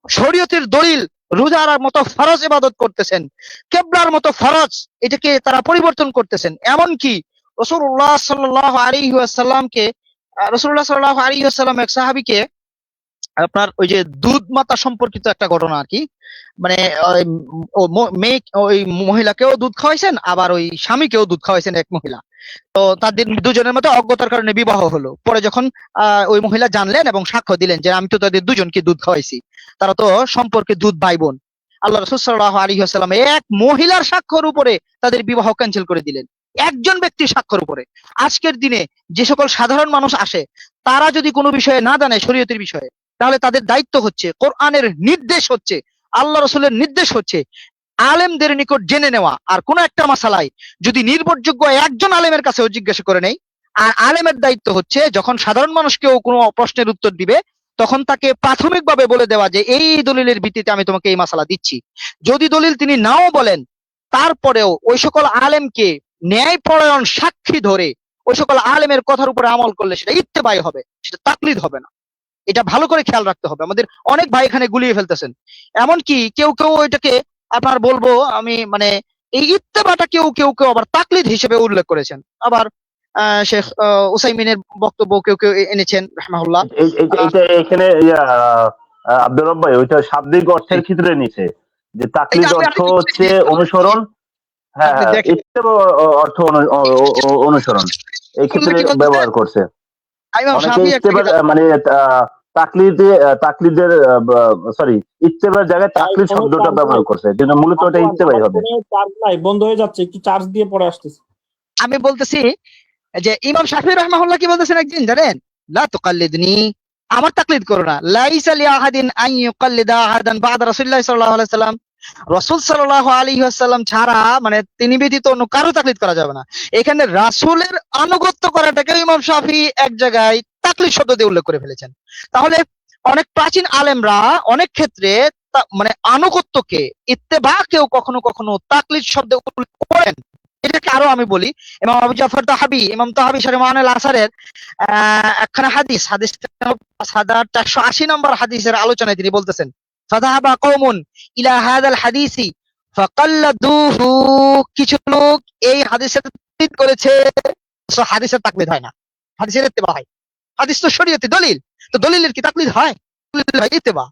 শরীয়তের দলিল রোজার মতো ফরজ ইবাদত করতেছেন, কিবলার মতো ফরজ এটাকে তারা পরিবর্তন করতেছেন। এমনকি রাসূলুল্লাহ সাল্লাল্লাহু আলাইহি ওয়াসাল্লামকে এক সাহাবীকে আপনার ওই যে দুধ মাতা সম্পর্কিত একটা ঘটনা আর কি, মানে ওই মহিলাকেও দুধ খাওয়াইছেন আবার ওই স্বামীকেও দুধ খাওয়াইছেন এক মহিলা। তো তাদের দুজনের মধ্যে অজ্ঞতার কারণে বিবাহ হলো। পরে যখন ওই মহিলা জানলেন এবং সাক্ষ্য দিলেন যে আমি তো তাদের দুজনকে দুধ খাওয়াইছি, তারা তো সম্পর্কে দুধ ভাই বোন, আল্লাহ রাসূল সাল্লাল্লাহু আলাইহি ওয়াসাল্লাম এক মহিলার সাক্ষ্যের উপরে তাদের বিবাহ ক্যান্সেল করে দিলেন, একজন ব্যক্তির সাক্ষ্যের উপরে। আজকের দিনে যে সকল সাধারণ মানুষ আসে তারা যদি কোনো বিষয়ে না জানে শরীয়তের বিষয়ে, তাহলে তাদের দায়িত্ব হচ্ছে, কোরআনের নির্দেশ হচ্ছে, আল্লাহ রাসূলের নির্দেশ হচ্ছে আলেমদের নিকট জেনে নেওয়া। আর কোন একটা মাসালায় যদি নির্ভরযোগ্য একজন আলেমের কাছেও জিজ্ঞাসা করে নেই, আর আলেমের দায়িত্ব হচ্ছে যখন সাধারণ মানুষকেও কোনো প্রশ্নের উত্তর দিবে তখন তাকে প্রাথমিকভাবে বলে দেওয়া যে এই দলিলের ভিত্তিতে আমি তোমাকে এই মাসালা দিচ্ছি। যদি দলিল তিনি নাও বলেন তারপরেও ওই সকল আলেমকে ন্যায়পরায়ণ সাক্ষী ধরে ওই সকল আলেমের কথার উপরে আমল করলে সেটা ইত্তেবাই হবে, সেটা তাকলিদ হবে না। এটা ভালো করে খেয়াল রাখতে হবে। আমাদের অনেক ভাই এখানে গুলিয়ে ফেলতেছেন। এমনকি কেউ কেউ এটাকে আপনার বলবো আমি মানে এই ইত্তেবাটা কেউ কেউ আবার তাকলিদ হিসেবে উল্লেখ করেছেন। আবার শেখ উসাইমিনের বক্তব্য কেউ কেউ এনেছেন রাহমাহুল্লাহ। এখানে আব্দুর রব ভাই ওইটা শাব্দিক অর্থের ক্ষেত্রে নিচে যে তাকলিদ অর্থ হচ্ছে অনুসরণ, হ্যাঁ ইত্তেবা অর্থ অনুসরণ এই ক্ষেত্রে ব্যবহার করছে। মানে তাকলিদের সরি ইত্তেবার জায়গায় তাকলিদ শব্দটা ব্যবহার করছে, যেটা মূলত এটা ইত্তেবাই হবে। বন্ধ হয়ে যাচ্ছে, একটু চার্জ দিয়ে পরে আসতেছে। আমি বলতেছি যে ইমাম শাফিঈ রাহমাহুল্লাহ কি বলতেছেন একদিন জানেন, লা তুকাল্লিদনি, আমার তাকলিদ করো না। লাইসা লি আহাদিন আন ইউকাল্লিদা আহাদান বা'দা রাসূলুল্লাহ সাল্লাল্লাহু আলাইহি ওয়াসাল্লাম, রাসূল সাল্লাল্লাহু আলাইহি ওয়াসাল্লাম ছাড়া মানে তিনি ব্যতীত অন্য কারো তাকলিদ করা যাবে না। এখানে রাসূলের আনুগত্য করাটাকে ইমাম শাফিঈ এক জায়গায় তাকলিদ শব্দ দিয়ে উল্লেখ করে ফেলেছেন। তাহলে অনেক প্রাচীন আলেমরা অনেক ক্ষেত্রে মানে আনুগত্যকে ইত্তেবাকেও কখনো কখনো তাকলিদ শব্দে উল্লেখ করেন। এটাকে আরো আমি বলি, ইমাম আবু জাফর তাহাবি, ইমাম তাহাবি শারহ মাআনিল আসারের একখানা হাদিস 5480 নম্বর হাদিসের আলোচনায় তিনি বলতেছেন, ফাযাহাবা কওমুন ইলা হাযাল হাদিসি ফাকাল্লাদুহু, কিছু লোক এই হাদিসের তাকলিদ করেছে। হাদিসের তাকলিদ হয় না, হাদিসের ইত্তেবা হয়। হাদিস তো শরীয়তি দলিল, তো দলিলের কি তাকলিদ হয়? ইত্তেবা।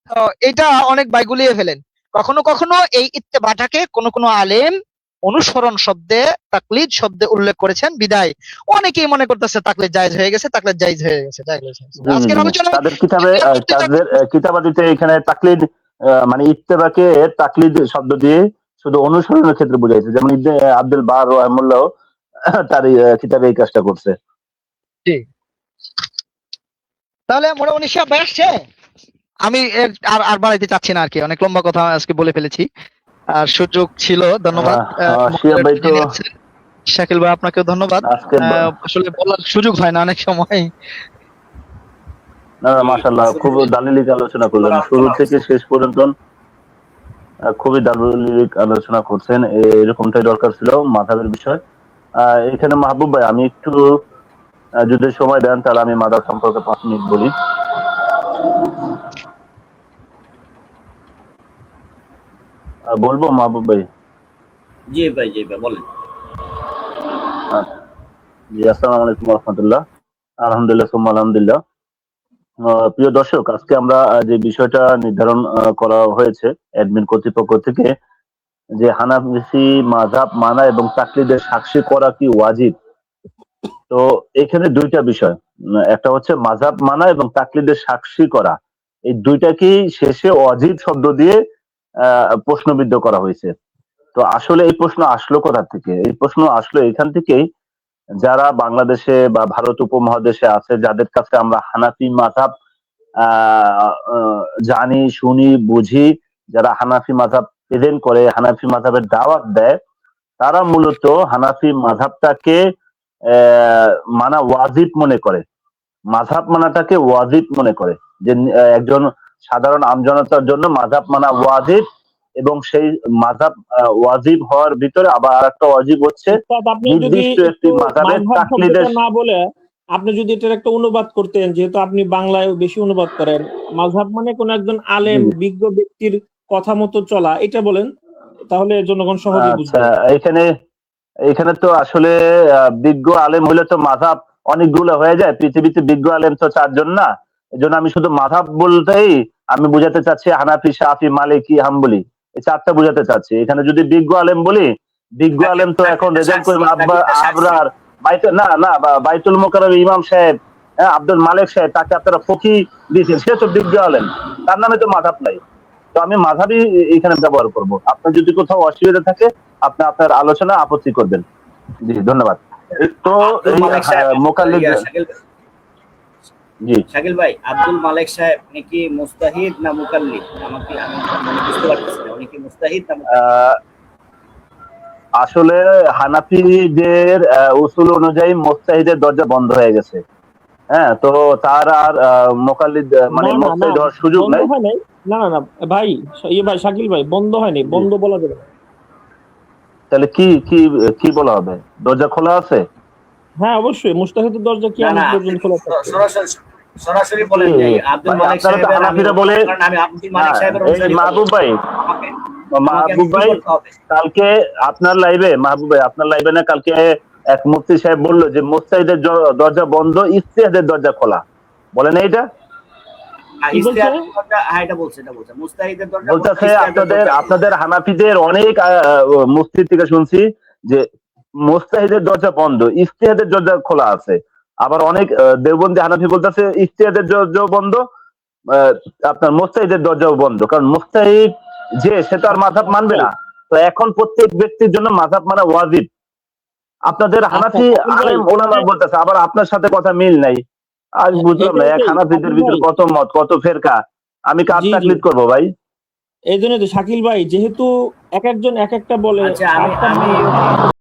তো এটা অনেক ভাই গুলিয়ে ফেলেন। কখনো কখনো এই ইত্তেবাটাকে কোন আলেম অনুসরণ শব্দে তাকলিদ শব্দে উল্লেখ করেছেন বিদায় অনেকেই মনে করতেছে তাকলিদ জায়েজ হয়ে গেছে, তাকলিদ জায়েজ হয়ে গেছে। আজকের আলোচনা তাদের কিতাবাদিতে এখানে তাকলিদ মানে ইত্তেবাকে তাকলিদ শব্দ দিয়ে শুধু অনুসরণের ক্ষেত্রে বোঝাইছে, যেমন ইবনে আব্দুল বার রাহিমাহুল্লাহ তার কিতাবে এই কাজটা করছে। ঠিক তাহলে মোটামুটি সব আসছে। আমি আর আর বাড়াইতে চাচ্ছি না আর কি, অনেক লম্বা কথা আজকে বলে ফেলেছি। আর সুযোগ ছিল, ধন্যবাদ। শিহাব ভাই তো শাকিল ভাই আপনাকেও ধন্যবাদ। আজকে আসলে বলার সুযোগ হয় না অনেক সময়। না মাশাআল্লাহ, খুব দালিলিক আলোচনা করলেন শুরু থেকে শেষ পর্যন্ত। খুবই দালিলিক আলোচনা করছেন, এরকমটাই দরকার ছিল মাযহাবের বিষয়। এখানে মাহবুব ভাই, আমি একটু যদি সময় দেন তাহলে আমি মাযহাব সম্পর্কে 5 মিনিট বলি। বলবো মাহবুব ভাই? জি ভাই, জি ভাই, বলেন। জি, আসসালামু আলাইকুম ওয়া রাহমাতুল্লাহ। আলহামদুলিল্লাহ সুম্মা আলহামদুলিল্লাহ। প্রিয় দর্শক, আজকে আমরা যে বিষয়টা নির্ধারণ করা হয়েছে অ্যাডমিন কর্তৃপক্ষ থেকে, যে হানাফি মাযহাব মানা এবং তাকলিদের সাক্ষী করা কি ওয়াজিব। তো এখানে দুইটা বিষয়, একটা হচ্ছে মাযহাব মানা এবং তাকলিদের সাক্ষী করা, এই দুইটাকেই শেষে ওয়াজিব শব্দ দিয়ে প্রশ্নবিদ্ধ করা হয়েছে। তো আসলে এই প্রশ্ন আসলো কোথা থেকে? এই প্রশ্ন আসলো এখান থেকেই, যারা বাংলাদেশে বা ভারত উপমহাদেশে আছে, যাদের কাছে আমরা হানাফি মাযহাব জানি, শুনি, বুঝি, যারা হানাফি মাযহাব প্রেজেন্ট করে, হানাফি মাযহাবের দাওয়াত দেয়, তারা মূলত হানাফি মাযহাবটাকে মানা ওয়াজিব মনে করে, মাযহাব মানাটাকে ওয়াজিব মনে করে, যে একজন সাধারণ আমজনতার জন্য মাযহাব মানা ওয়াজিব। এবং সেই মাযহাব ওয়াজিব হওয়ার ভিতরে আবার আরেকটা ওয়াজিব হচ্ছে নির্দিষ্ট একটি মাযহাবের তাকলিদের। না বলে আপনি যদি এটার একটা অনুবাদ করতেন, যেহেতু আপনি বাংলায় বেশি অনুবাদ করেন, মাযহাব মানে কোন একজন আলেম বিজ্ঞ ব্যক্তির কথা মতো চলা, এটা বলেন, তাহলে জনগণ সহজে বুঝবে। এখানে তো আসলে বিজ্ঞ আলেম হইলে তো মাযহাব অনেকগুলো হয়ে যায়, পৃথিবীতে বিজ্ঞ আলেম তো 4 জন না। এজন্য আমি শুধু মাযহাব বলতেই আমি বুঝাতে চাচ্ছি হানাফি, শাফি, মালিকি, হাম্বলি, এই 4টা বুঝাতে চাচ্ছি। এখানে যদি বিজ্ঞ আলেম বলি, বিজ্ঞ আলেম তো এখন রেজাল্ট করে আবরার বাইতুল মোকাররম ইমাম সাহেব, আব্দুল মালিক সাহেব, তাকে আপনারা ফকি দিয়েছেন, সে তো বিজ্ঞ আলেম, তার নামে তো মাযহাব নাই। তো আমি মাযহাবই এখানে ব্যবহার করব। আপনার যদি কোথাও অসুবিধা থাকে আপনি আপনার আলোচনা আপত্তি করবেন। জি, ধন্যবাদ। তো মোকাল্লিদ, জি শাকিল ভাই, আব্দুল মালিক সাহেব নাকি মুস্তাহিদ না মুকাল্লিদ? আমি বুঝতে পারতেছি না, উনি কি মুস্তাহিদ না মুকাল্লিদ? আসলে হানাফিদের উসুল অনুযায়ী মুস্তাহিদের দরজা বন্ধ হয়ে গেছে। হ্যাঁ, তো তার আর মুকাল্লিদ মানে মুস্তাহিদ হওয়ার সুযোগ নাই। না না না ভাই, ভাই শাকিল ভাই, বন্ধ হয়নি, বন্ধ বলা যাবে না। তাহলে কি কি কি বলা হবে? দরজা খোলা আছে? হ্যাঁ অবশ্যই, মুস্তাহিদের দরজা কি আমি পর্যন্ত খোলা থাকে? সরাসরি বলেন যে আব্দুল মালিক সাহেব, হানাফিরা বলে, আমি আব্দুল মালিক সাহেবের অনুসারী। মাহবুব ভাই কালকে আপনার লাইভে, মাহবুব ভাই আপনার লাইভে না, কালকে এক মুফতি সাহেব বললো যে মুস্তাহিদের দরজা বন্ধ, ইজতিহাদের দরজা খোলা। বলেন এইটা আপনাদের হানাফিদের অনেক মুফতি থেকে শুনছি যে মুস্তাহিদের দরজা বন্ধ, ইজতিহাদের দরজা খোলা আছে। আবার অনেক দেওবন্দি হানাফি বলতেছে ইজতিহাদের দরজাও বন্ধ, আপনার মুস্তাহিদের দরজাও বন্ধ, কারণ মুস্তাহিদ যে সে তো আর মাযহাব মানবে না। তো এখন প্রত্যেক ব্যক্তির জন্য মাযহাব মানা ওয়াজিব। আপনাদের হানাফি আলেম ওলামা বলতেছে, আবার আপনার সাথে কথা মিল নাই। আজ বুঝলাম না, এক হানাফিদের ভিতরে কত মত, কত ফেরকা, আমি কার তাকলিদ করবো ভাই? এই জন্য তো শাকিল ভাই, যেহেতু এক একজন এক একটা বলে,